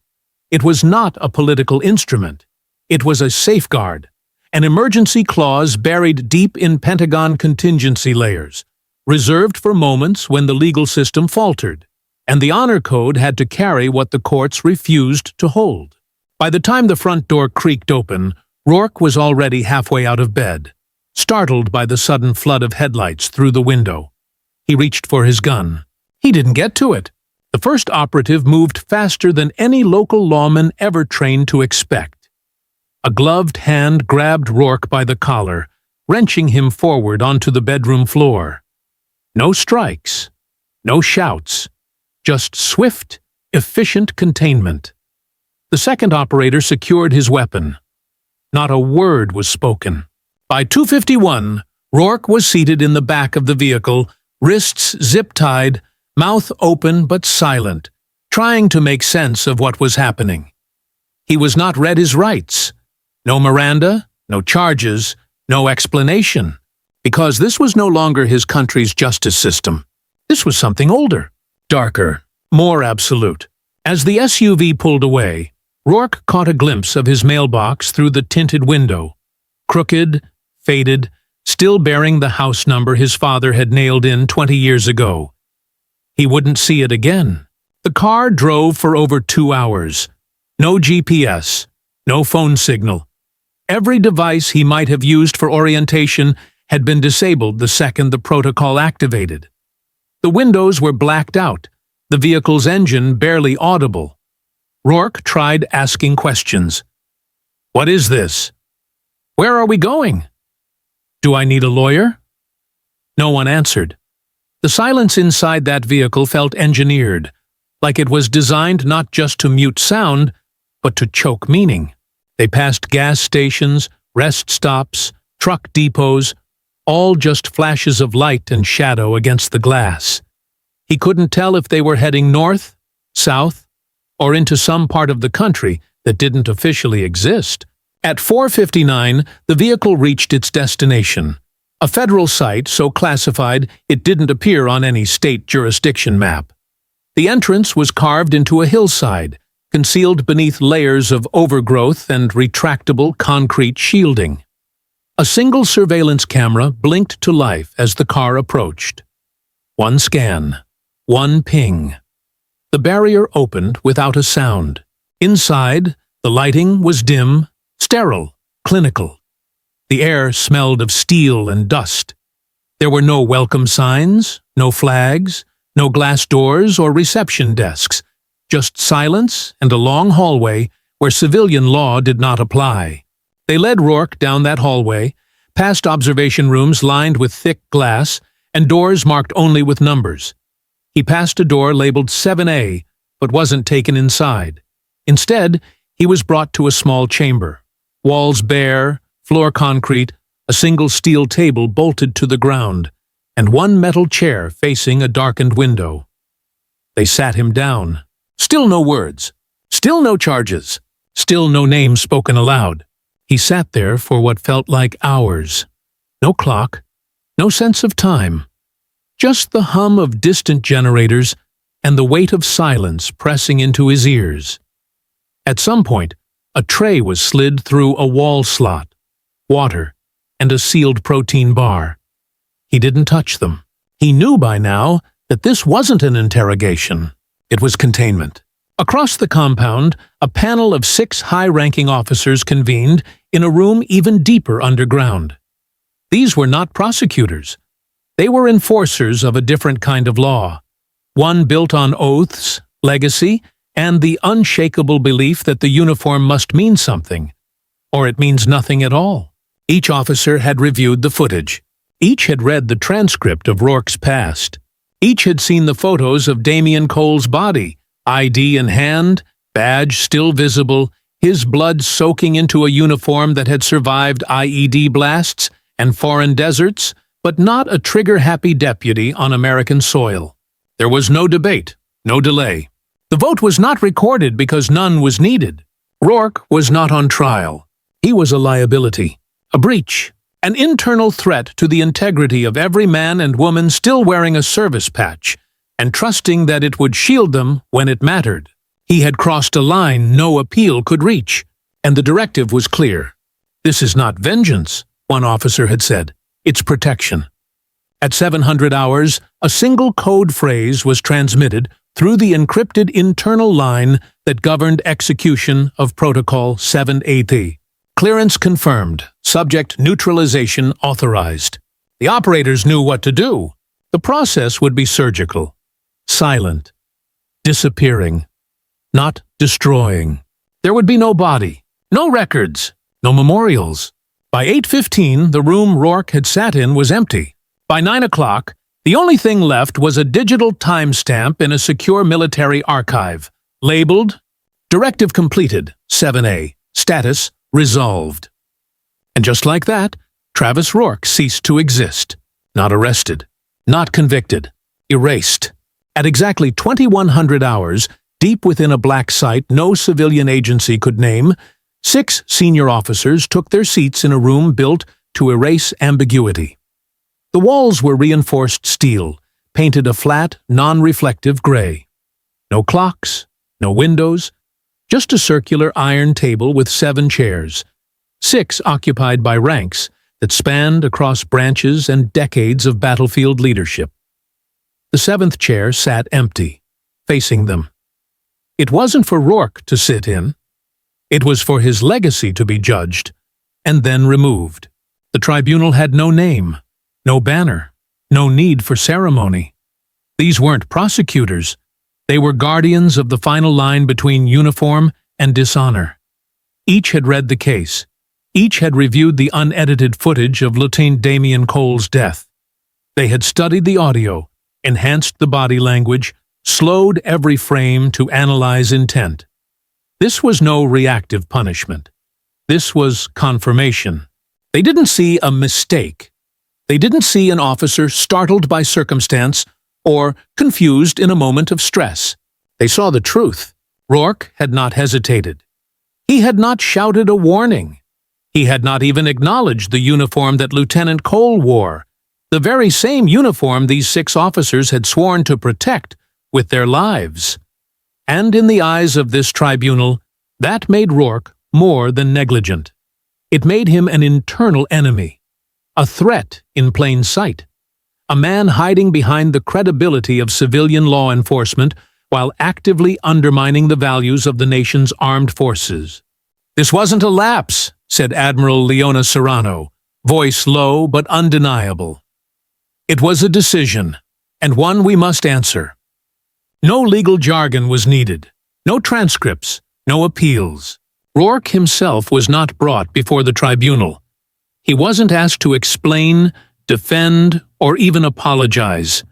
It was not a political instrument. It was a safeguard, an emergency clause buried deep in Pentagon contingency layers, reserved for moments when the legal system faltered, and the honor code had to carry what the courts refused to hold. By the time the front door creaked open, Rourke was already halfway out of bed, startled by the sudden flood of headlights through the window. He reached for his gun. He didn't get to it. The first operative moved faster than any local lawman ever trained to expect. A gloved hand grabbed Rourke by the collar, wrenching him forward onto the bedroom floor. No strikes, no shouts, just swift, efficient containment. The second operator secured his weapon. Not a word was spoken. By 2:51, Rourke was seated in the back of the vehicle, wrists zip-tied, mouth open but silent, trying to make sense of what was happening. He was not read his rights. No Miranda, no charges, no explanation, because this was no longer his country's justice system. This was something older, darker, more absolute. As the SUV pulled away, Rourke caught a glimpse of his mailbox through the tinted window, crooked, faded, still bearing the house number his father had nailed in 20 years ago. He wouldn't see it again. The car drove for over 2 hours. No GPS, no phone signal. Every device he might have used for orientation had been disabled the second the protocol activated. The windows were blacked out, the vehicle's engine barely audible. Rourke tried asking questions. What is this? Where are we going? Do I need a lawyer? No one answered. The silence inside that vehicle felt engineered, like it was designed not just to mute sound, but to choke meaning. They passed gas stations, rest stops, truck depots, all just flashes of light and shadow against the glass. He couldn't tell if they were heading north, south, or into some part of the country that didn't officially exist. At 4:59, the vehicle reached its destination, a federal site so classified it didn't appear on any state jurisdiction map. The entrance was carved into a hillside, concealed beneath layers of overgrowth and retractable concrete shielding. A single surveillance camera blinked to life as the car approached. One scan, one ping. The barrier opened without a sound. Inside, the lighting was dim, sterile, clinical. The air smelled of steel and dust. There were no welcome signs, no flags, no glass doors or reception desks, just silence and a long hallway where civilian law did not apply. They led Rourke down that hallway, past observation rooms lined with thick glass, and doors marked only with numbers. He passed a door labeled 7A, but wasn't taken inside. Instead, he was brought to a small chamber. Walls bare, floor concrete, a single steel table bolted to the ground, and one metal chair facing a darkened window. They sat him down. Still no words. Still no charges. Still no name spoken aloud. He sat there for what felt like hours. No clock. No sense of time. Just the hum of distant generators and the weight of silence pressing into his ears. At some point, a tray was slid through a wall slot, water, and a sealed protein bar. He didn't touch them. He knew by now that this wasn't an interrogation. It was containment. Across the compound, a panel of 6 high-ranking officers convened in a room even deeper underground. These were not prosecutors. They were enforcers of a different kind of law, one built on oaths, legacy, and the unshakable belief that the uniform must mean something, or it means nothing at all. Each officer had reviewed the footage. Each had read the transcript of Rourke's past. Each had seen the photos of Damien Cole's body, ID in hand, badge still visible, his blood soaking into a uniform that had survived IED blasts and foreign deserts, but not a trigger-happy deputy on American soil. There was no debate, no delay. The vote was not recorded because none was needed. Rourke was not on trial. He was a liability, a breach, an internal threat to the integrity of every man and woman still wearing a service patch and trusting that it would shield them when it mattered. He had crossed a line no appeal could reach, and the directive was clear. "This is not vengeance," one officer had said. "It's protection." At 700 hours, a single code phrase was transmitted through the encrypted internal line that governed execution of Protocol 780. Clearance confirmed. Subject neutralization authorized. The operators knew what to do. The process would be surgical. Silent. Disappearing. Not destroying. There would be no body, no records, no memorials. By 8:15, the room Rourke had sat in was empty. By 9 o'clock, the only thing left was a digital timestamp in a secure military archive, labeled Directive Completed, 7A, Status Resolved. And just like that, Travis Rourke ceased to exist. Not arrested, not convicted, erased. At exactly 2100 hours, deep within a black site no civilian agency could name, 6 senior officers took their seats in a room built to erase ambiguity. The walls were reinforced steel, painted a flat, non-reflective gray. No clocks, no windows, just a circular iron table with 7 chairs, 6 occupied by ranks that spanned across branches and decades of battlefield leadership. The 7th chair sat empty, facing them. It wasn't for Rourke to sit in. It was for his legacy to be judged, and then removed. The tribunal had no name, no banner, no need for ceremony. These weren't prosecutors. They were guardians of the final line between uniform and dishonor. Each had read the case. Each had reviewed the unedited footage of Lieutenant Damien Cole's death. They had studied the audio, enhanced the body language, slowed every frame to analyze intent. This was no reactive punishment. This was confirmation. They didn't see a mistake. They didn't see an officer startled by circumstance or confused in a moment of stress. They saw the truth. Rourke had not hesitated. He had not shouted a warning. He had not even acknowledged the uniform that Lieutenant Cole wore, the very same uniform these 6 officers had sworn to protect with their lives. And in the eyes of this tribunal, that made Rourke more than negligent. It made him an internal enemy, a threat in plain sight, a man hiding behind the credibility of civilian law enforcement while actively undermining the values of the nation's armed forces. "This wasn't a lapse," said Admiral Leona Serrano, voice low but undeniable. "It was a decision, and one we must answer." No legal jargon was needed, no transcripts, no appeals. Rourke himself was not brought before the tribunal. He wasn't asked to explain, defend, or even apologize.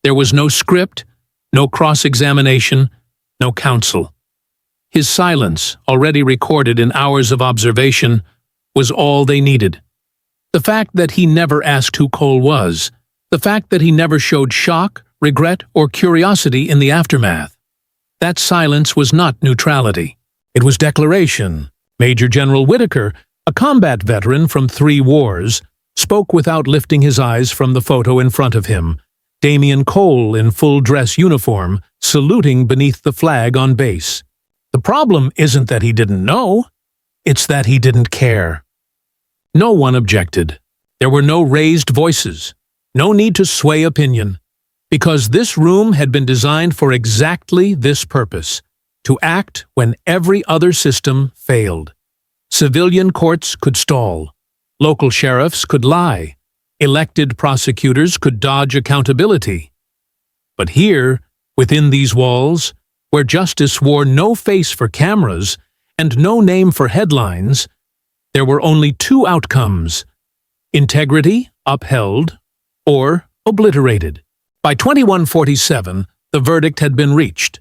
There was no script, no cross-examination, no counsel. His silence, already recorded in hours of observation, was all they needed. The fact that he never asked who Cole was, the fact that he never showed shock, regret, or curiosity in the aftermath. That silence was not neutrality. It was declaration. Major General Whitaker, a combat veteran from 3 wars, spoke without lifting his eyes from the photo in front of him. Damien Cole in full-dress uniform, saluting beneath the flag on base. The problem isn't that he didn't know, it's that he didn't care. No one objected. There were no raised voices, no need to sway opinion, because this room had been designed for exactly this purpose, to act when every other system failed. Civilian courts could stall. Local sheriffs could lie. Elected prosecutors could dodge accountability. But here, within these walls, where justice wore no face for cameras and no name for headlines, there were only 2 outcomes: integrity upheld or obliterated. By 2147, the verdict had been reached.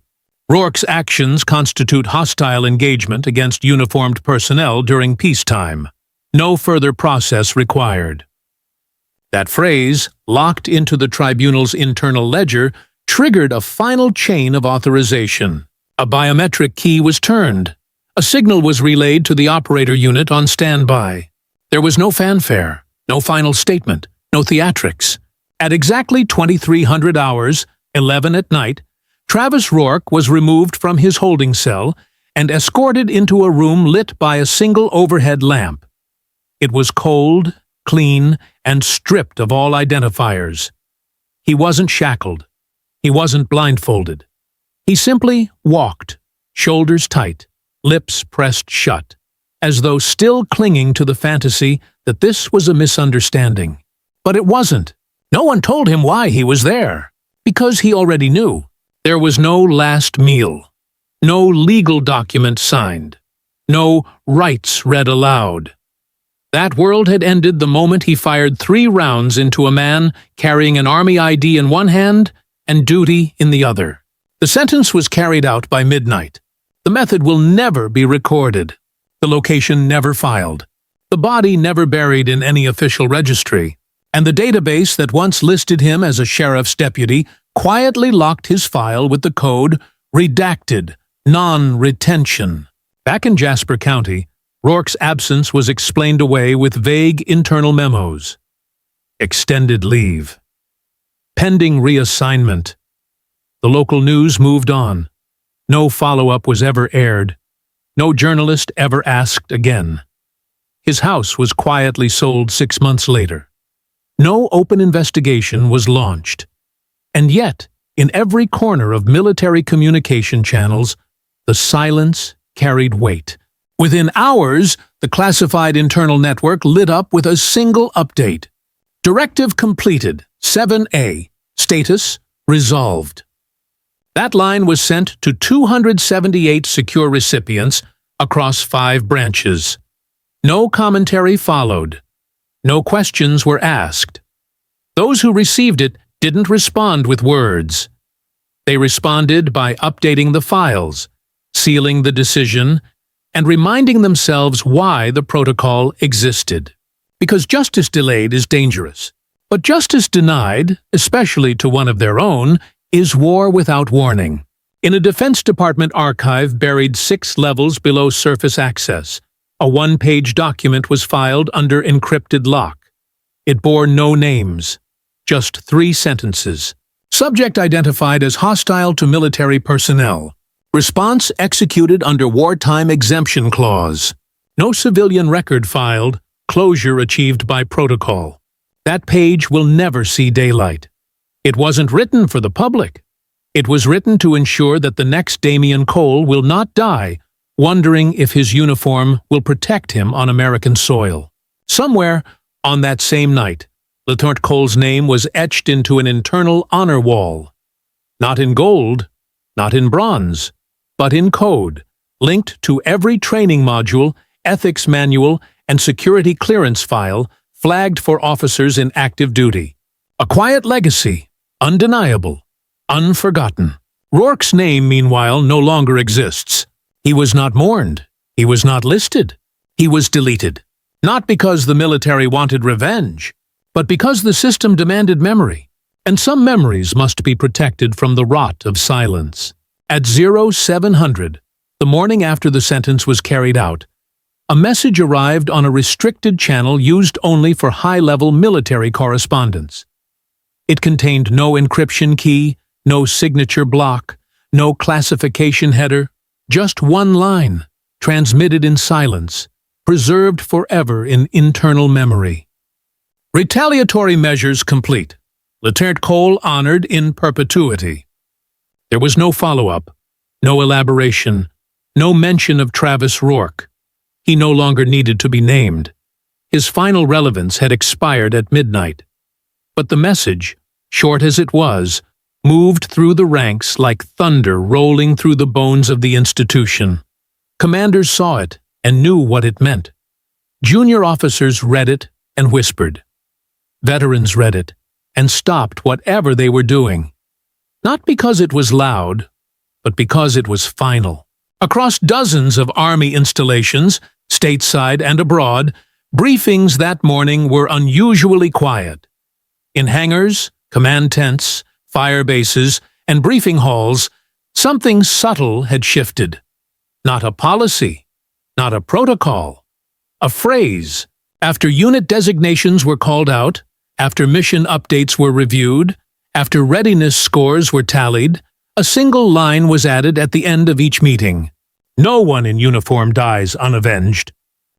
Rourke's actions constitute hostile engagement against uniformed personnel during peacetime. No further process required. That phrase, locked into the tribunal's internal ledger, triggered a final chain of authorization. A biometric key was turned. A signal was relayed to the operator unit on standby. There was no fanfare, no final statement, no theatrics. At exactly 2300 hours, 11 at night, Travis Rourke was removed from his holding cell and escorted into a room lit by a single overhead lamp. It was cold, clean, and stripped of all identifiers. He wasn't shackled. He wasn't blindfolded. He simply walked, shoulders tight, lips pressed shut, as though still clinging to the fantasy that this was a misunderstanding. But it wasn't. No one told him why he was there, because he already knew. There was no last meal, no legal document signed, no rights read aloud. That world had ended the moment he fired 3 rounds into a man carrying an Army ID in one hand and duty in the other. The sentence was carried out by midnight. The method will never be recorded. The location never filed. The body never buried in any official registry. And the database that once listed him as a sheriff's deputy quietly locked his file with the code redacted, non-retention. Back in Jasper County, Rourke's absence was explained away with vague internal memos. Extended leave. Pending reassignment. The local news moved on. No follow-up was ever aired. No journalist ever asked again. His house was quietly sold 6 months later. No open investigation was launched. And yet, in every corner of military communication channels, the silence carried weight. Within hours, the classified internal network lit up with a single update. Directive completed, 7A. Status, resolved. That line was sent to 278 secure recipients across 5 branches. No commentary followed. No questions were asked. Those who received it didn't respond with words. They responded by updating the files, sealing the decision, and reminding themselves why the protocol existed. Because justice delayed is dangerous. But justice denied, especially to one of their own, is war without warning. In a Defense Department archive buried 6 levels below surface access, a 1-page document was filed under encrypted lock. It bore no names, just 3 sentences. Subject identified as hostile to military personnel. Response executed under wartime exemption clause. No civilian record filed, closure achieved by protocol. That page will never see daylight. It wasn't written for the public. It was written to ensure that the next Damien Cole will not die, wondering if his uniform will protect him on American soil. Somewhere, on that same night, Lieutenant Cole's name was etched into an internal honor wall. Not in gold, not in bronze, but in code, linked to every training module, ethics manual, and security clearance file flagged for officers in active duty. A quiet legacy, undeniable, unforgotten. Rourke's name, meanwhile, no longer exists. He was not mourned. He was not listed. He was deleted. Not because the military wanted revenge, but because the system demanded memory. And some memories must be protected from the rot of silence. At 0700, the morning after the sentence was carried out, a message arrived on a restricted channel used only for high-level military correspondence. It contained no encryption key, no signature block, no classification header, just one line, transmitted in silence, preserved forever in internal memory. Retaliatory measures complete. Lieutenant Cole honored in perpetuity. There was no follow-up, no elaboration, no mention of Travis Rourke. He no longer needed to be named. His final relevance had expired at midnight. But the message, short as it was, moved through the ranks like thunder rolling through the bones of the institution. Commanders saw it and knew what it meant. Junior officers read it and whispered. Veterans read it and stopped whatever they were doing. Not because it was loud, but because it was final. Across dozens of Army installations, stateside and abroad, briefings that morning were unusually quiet. In hangars, command tents, fire bases, and briefing halls, something subtle had shifted. Not a policy, not a protocol, a phrase. After unit designations were called out, after mission updates were reviewed, after readiness scores were tallied, a single line was added at the end of each meeting. No one in uniform dies unavenged.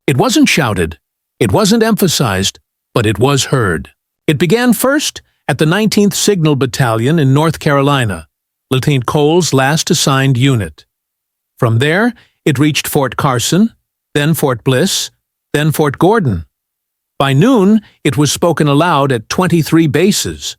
It wasn't shouted, it wasn't emphasized, but it was heard. It began first at the 19th Signal Battalion in North Carolina, Lieutenant Cole's last assigned unit. From there, it reached Fort Carson, then Fort Bliss, then Fort Gordon. By noon, it was spoken aloud at 23 bases.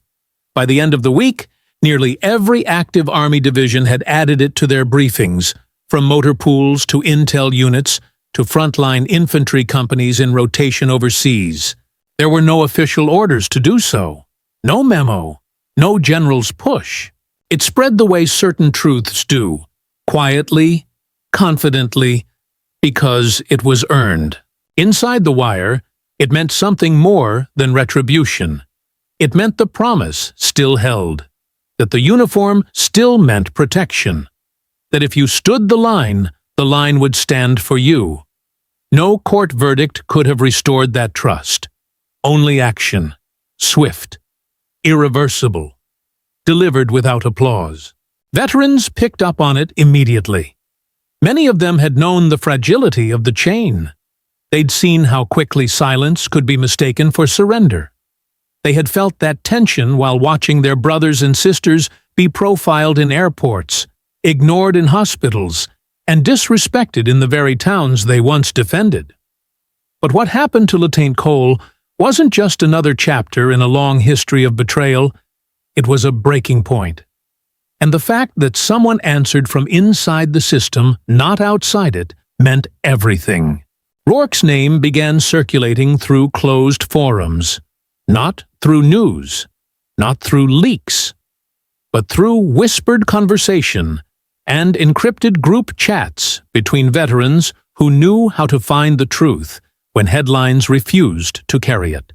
By the end of the week, nearly every active Army division had added it to their briefings, from motor pools to intel units to frontline infantry companies in rotation overseas. There were no official orders to do so, no memo, no general's push. It spread the way certain truths do, quietly, confidently, because it was earned. Inside the wire, it meant something more than retribution. It meant the promise still held, that the uniform still meant protection, that if you stood the line would stand for you. No court verdict could have restored that trust. Only action, swift, irreversible, delivered without applause. Veterans picked up on it immediately. Many of them had known the fragility of the chain. They'd seen how quickly silence could be mistaken for surrender. They had felt that tension while watching their brothers and sisters be profiled in airports, ignored in hospitals, and disrespected in the very towns they once defended. But what happened to Lieutenant Cole wasn't just another chapter in a long history of betrayal, it was a breaking point. And the fact that someone answered from inside the system, not outside it, meant everything. Rourke's name began circulating through closed forums, not through news, not through leaks, but through whispered conversation and encrypted group chats between veterans who knew how to find the truth when headlines refused to carry it.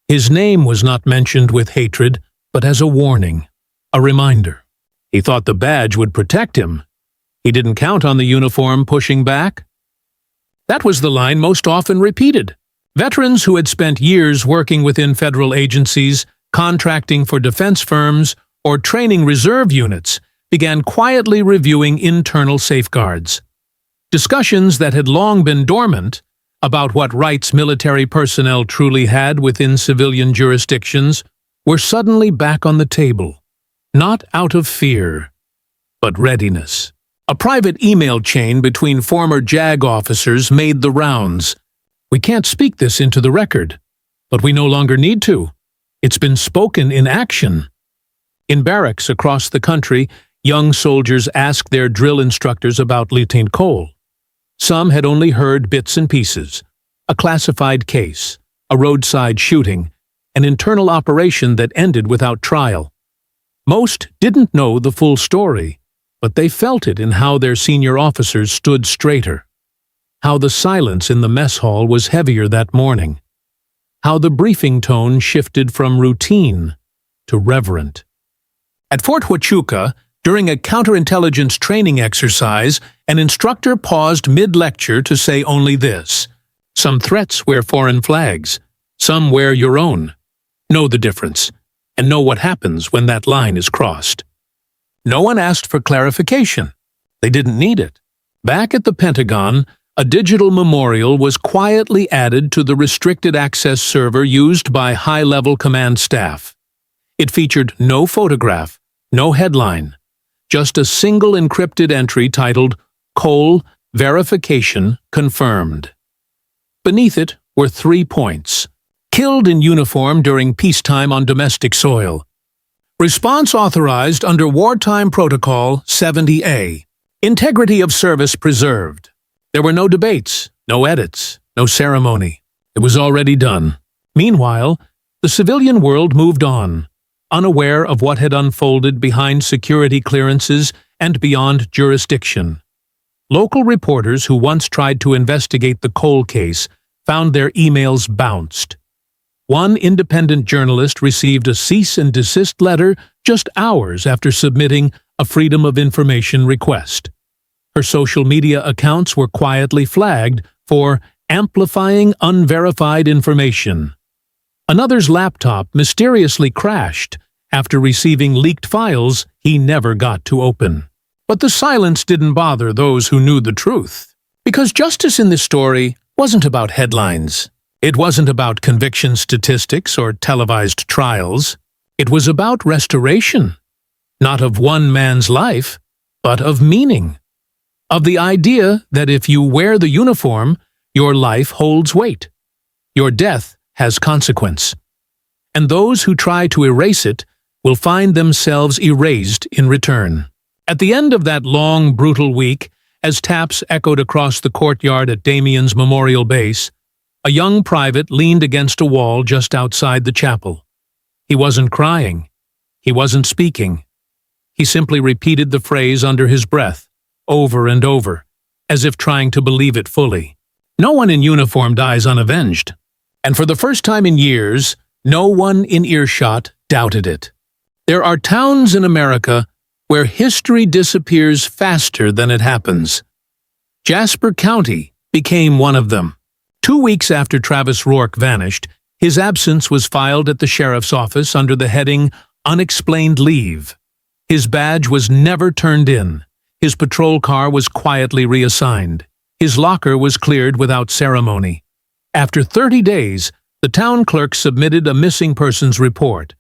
His name was not mentioned with hatred, but as a warning, a reminder. He thought the badge would protect him. He didn't count on the uniform pushing back. That was the line most often repeated. Veterans who had spent years working within federal agencies, contracting for defense firms, or training reserve units began quietly reviewing internal safeguards. Discussions that had long been dormant about what rights military personnel truly had within civilian jurisdictions were suddenly back on the table, not out of fear, but readiness. A private email chain between former JAG officers made the rounds. We can't speak this into the record, but we no longer need to. It's been spoken in action. In barracks across the country, young soldiers asked their drill instructors about Lieutenant Cole. Some had only heard bits and pieces. A classified case, a roadside shooting, an internal operation that ended without trial. Most didn't know the full story, but they felt it in how their senior officers stood straighter, how the silence in the mess hall was heavier that morning, how the briefing tone shifted from routine to reverent. At Fort Huachuca, during a counterintelligence training exercise, an instructor paused mid-lecture to say only this: "Some threats wear foreign flags, some wear your own. Know the difference, and know what happens when that line is crossed." No one asked for clarification. They didn't need it. Back at the Pentagon, a digital memorial was quietly added to the restricted access server used by high-level command staff. It featured no photograph, no headline, just a single encrypted entry titled "Cole Verification Confirmed." Beneath it were 3 points: killed in uniform during peacetime on domestic soil. Response authorized under Wartime Protocol 70A. Integrity of service preserved. There were no debates, no edits, no ceremony. It was already done. Meanwhile, the civilian world moved on, unaware of what had unfolded behind security clearances and beyond jurisdiction. Local reporters who once tried to investigate the Cole case found their emails bounced. One independent journalist received a cease and desist letter just hours after submitting a Freedom of Information request. Her social media accounts were quietly flagged for amplifying unverified information. Another's laptop mysteriously crashed after receiving leaked files he never got to open. But the silence didn't bother those who knew the truth. Because justice in this story wasn't about headlines. It wasn't about conviction statistics or televised trials. It was about restoration. Not of one man's life, but of meaning. Of the idea that if you wear the uniform, your life holds weight. Your death has consequence. And those who try to erase it will find themselves erased in return. At the end of that long, brutal week, as taps echoed across the courtyard at Damien's memorial base, a young private leaned against a wall just outside the chapel. He wasn't crying. He wasn't speaking. He simply repeated the phrase under his breath, over and over, as if trying to believe it fully. No one in uniform dies unavenged. And for the first time in years, no one in earshot doubted it. There are towns in America where history disappears faster than it happens. Jasper County became one of them. 2 weeks after Travis Rourke vanished, his absence was filed at the sheriff's office under the heading "Unexplained Leave." His badge was never turned in. His patrol car was quietly reassigned. His locker was cleared without ceremony. After 30 days, the town clerk submitted a missing persons report,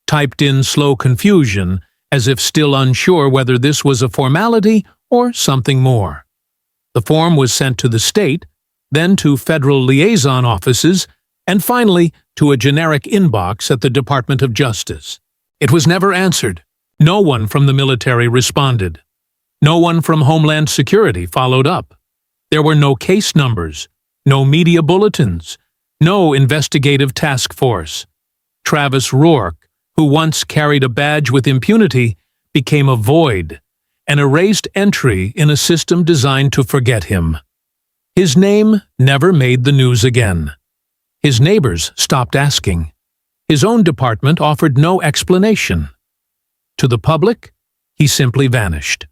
typed in slow confusion, as if still unsure whether this was a formality or something more. The form was sent to the state, then to federal liaison offices, and finally to a generic inbox at the Department of Justice. It was never answered. No one from the military responded. No one from Homeland Security followed up. There were no case numbers, no media bulletins, no investigative task force. Travis Rourke, who once carried a badge with impunity, became a void, an erased entry in a system designed to forget him. His name never made the news again. His neighbors stopped asking. His own department offered no explanation. To the public, he simply vanished.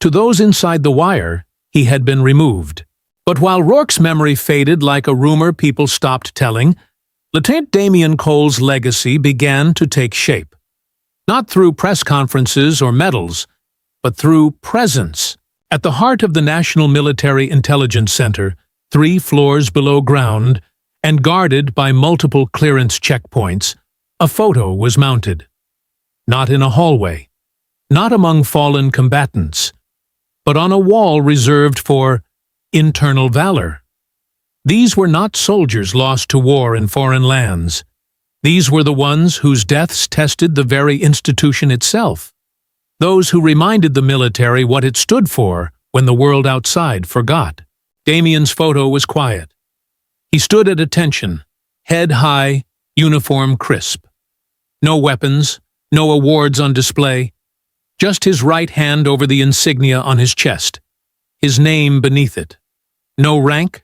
To those inside the wire, he had been removed. But while Rourke's memory faded like a rumor people stopped telling, Lieutenant Damien Cole's legacy began to take shape. Not through press conferences or medals, but through presence. At the heart of the National Military Intelligence Center, 3 floors below ground, and guarded by multiple clearance checkpoints, a photo was mounted. Not in a hallway, not among fallen combatants, but on a wall reserved for internal valor. These were not soldiers lost to war in foreign lands. These were the ones whose deaths tested the very institution itself. Those who reminded the military what it stood for when the world outside forgot. Damien's photo was quiet. He stood at attention, head high, uniform crisp. No weapons, no awards on display, just his right hand over the insignia on his chest, his name beneath it. No rank,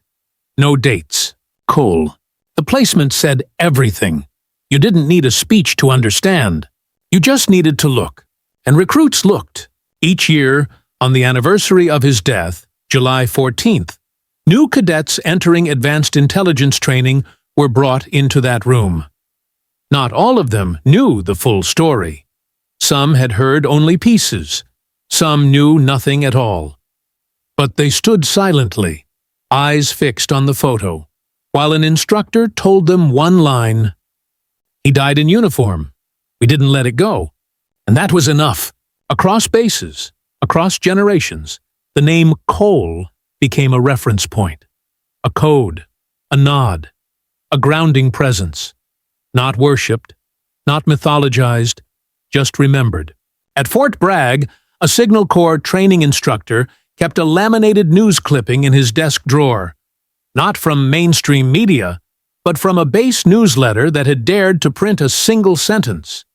no dates. Cole. The placement said everything. You didn't need a speech to understand. You just needed to look. And recruits looked. Each year, on the anniversary of his death, July 14th, new cadets entering advanced intelligence training were brought into that room. Not all of them knew the full story. Some had heard only pieces. Some knew nothing at all. But they stood silently, eyes fixed on the photo, while an instructor told them one line. He died in uniform. We didn't let it go. And that was enough. Across bases, across generations, the name Cole became a reference point, a code, a nod, a grounding presence. Not worshipped, not mythologized, just remembered. At Fort Bragg, a Signal Corps training instructor kept a laminated news clipping in his desk drawer, not from mainstream media, but from a base newsletter that had dared to print a single sentence.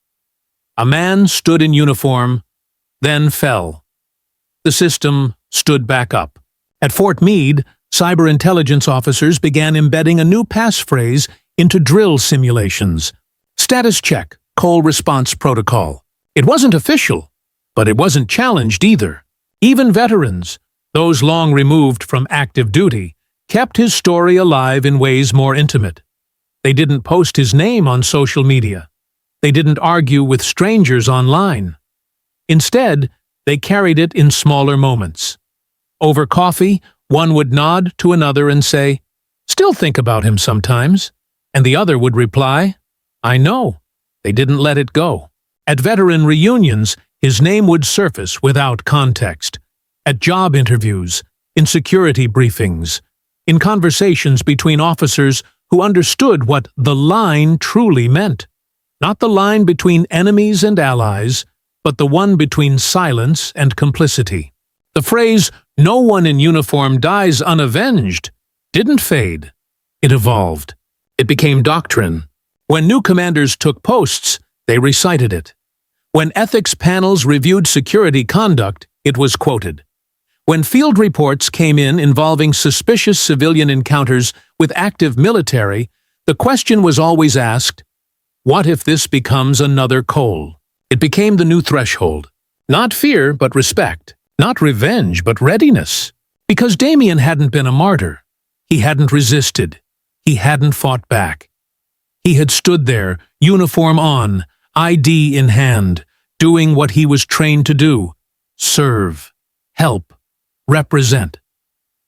A man stood in uniform, then fell. The system stood back up. At Fort Meade, cyber intelligence officers began embedding a new passphrase into drill simulations. Status check, Cole response protocol. It wasn't official, but it wasn't challenged either. Even veterans, those long removed from active duty, kept his story alive in ways more intimate. They didn't post his name on social media. They didn't argue with strangers online. Instead, they carried it in smaller moments. Over coffee, one would nod to another and say, "Still think about him sometimes." And the other would reply, "I know." They didn't let it go. At veteran reunions, his name would surface without context. At job interviews, in security briefings, in conversations between officers who understood what the line truly meant. Not the line between enemies and allies, but the one between silence and complicity. The phrase, "No one in uniform dies unavenged," didn't fade. It evolved. It became doctrine. When new commanders took posts, they recited it. When ethics panels reviewed security conduct, it was quoted. When field reports came in involving suspicious civilian encounters with active military, the question was always asked, what if this becomes another Cole? It became the new threshold. Not fear, but respect. Not revenge, but readiness. Because Damien hadn't been a martyr. He hadn't resisted. He hadn't fought back. He had stood there, uniform on, ID in hand, doing what he was trained to do: serve, help, represent.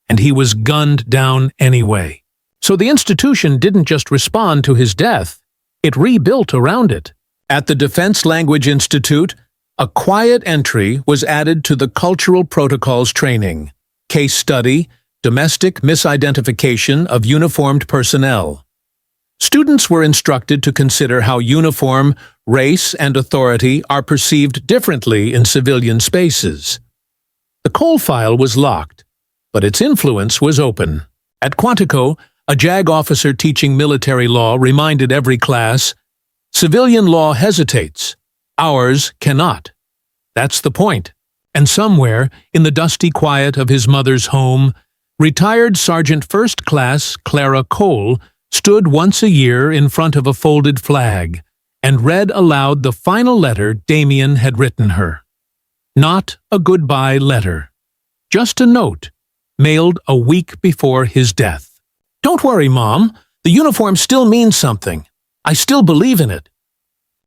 And he was gunned down anyway. So the institution didn't just respond to his death, it rebuilt around it. At the Defense Language Institute, a quiet entry was added to the Cultural Protocols training. Case study, domestic misidentification of uniformed personnel. Students were instructed to consider how uniform, race, and authority are perceived differently in civilian spaces. The Cole file was locked, but its influence was open. At Quantico, a JAG officer teaching military law reminded every class, "Civilian law hesitates. Ours cannot." That's the point. And somewhere, in the dusty quiet of his mother's home, retired Sergeant First Class Clara Cole stood once a year in front of a folded flag and read aloud the final letter Damien had written her. Not a goodbye letter. Just a note, mailed a week before his death. "Don't worry, Mom. The uniform still means something. I still believe in it."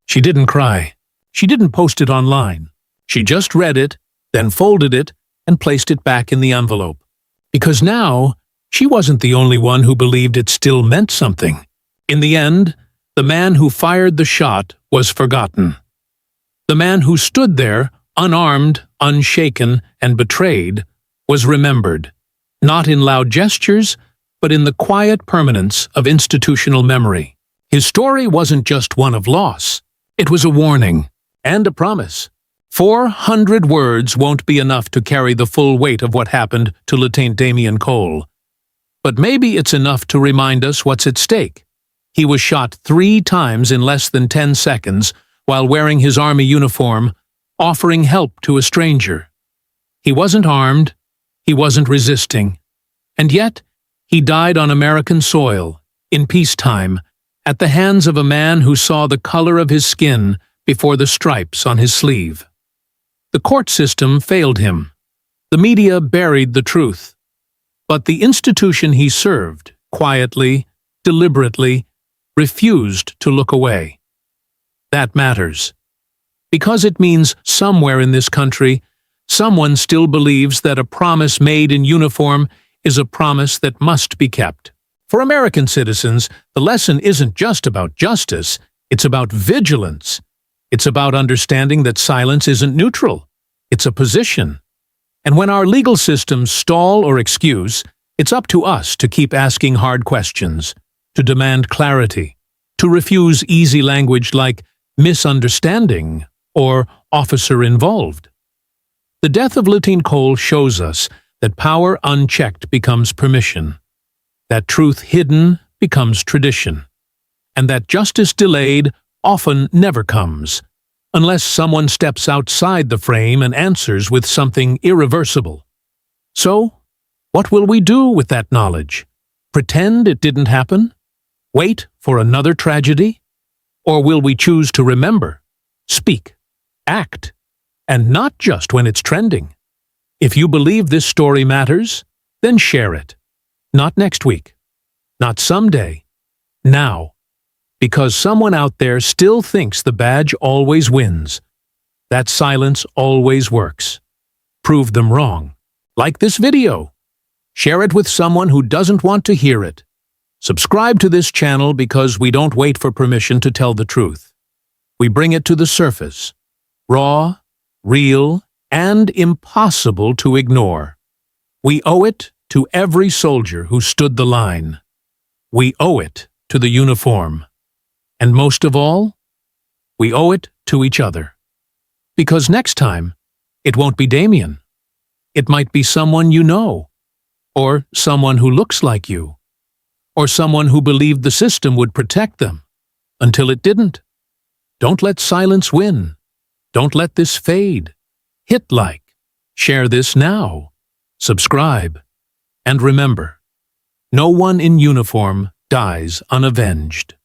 She didn't cry. She didn't post it online. She just read it, then folded it and placed it back in the envelope. Because now, she wasn't the only one who believed it still meant something. In the end, the man who fired the shot was forgotten. The man who stood there, unarmed, unshaken, and betrayed, was remembered, not in loud gestures, but in the quiet permanence of institutional memory. His story wasn't just one of loss. It was a warning and a promise. 400 words won't be enough to carry the full weight of what happened to Lieutenant Damien Cole. But maybe it's enough to remind us what's at stake. He was shot 3 times in less than 10 seconds while wearing his army uniform, offering help to a stranger. He wasn't armed, he wasn't resisting, and yet he died on American soil, in peacetime, at the hands of a man who saw the color of his skin before the stripes on his sleeve. The court system failed him. The media buried the truth. But the institution he served, quietly, deliberately, refused to look away. That matters. Because it means somewhere in this country, someone still believes that a promise made in uniform is a promise that must be kept. For American citizens, the lesson isn't just about justice, it's about vigilance. It's about understanding that silence isn't neutral. It's a position. And when our legal systems stall or excuse, it's up to us to keep asking hard questions, to demand clarity, to refuse easy language like misunderstanding or officer involved. The death of Damien Cole shows us that power unchecked becomes permission, that truth hidden becomes tradition, and that justice delayed often never comes, unless someone steps outside the frame and answers with something irreversible. So, what will we do with that knowledge? Pretend it didn't happen? Wait for another tragedy? Or will we choose to remember, speak, act, and not just when it's trending? If you believe this story matters, then share it. Not next week. Not someday. Now. Because someone out there still thinks the badge always wins. That silence always works. Prove them wrong. Like this video. Share it with someone who doesn't want to hear it. Subscribe to this channel because we don't wait for permission to tell the truth. We bring it to the surface. Raw, real, and impossible to ignore. We owe it to every soldier who stood the line. We owe it to the uniform. And most of all, we owe it to each other. Because next time, it won't be Damien. It might be someone you know, or someone who looks like you, or someone who believed the system would protect them, until it didn't. Don't let silence win. Don't let this fade. Hit like, share this now, subscribe, and remember, no one in uniform dies unavenged.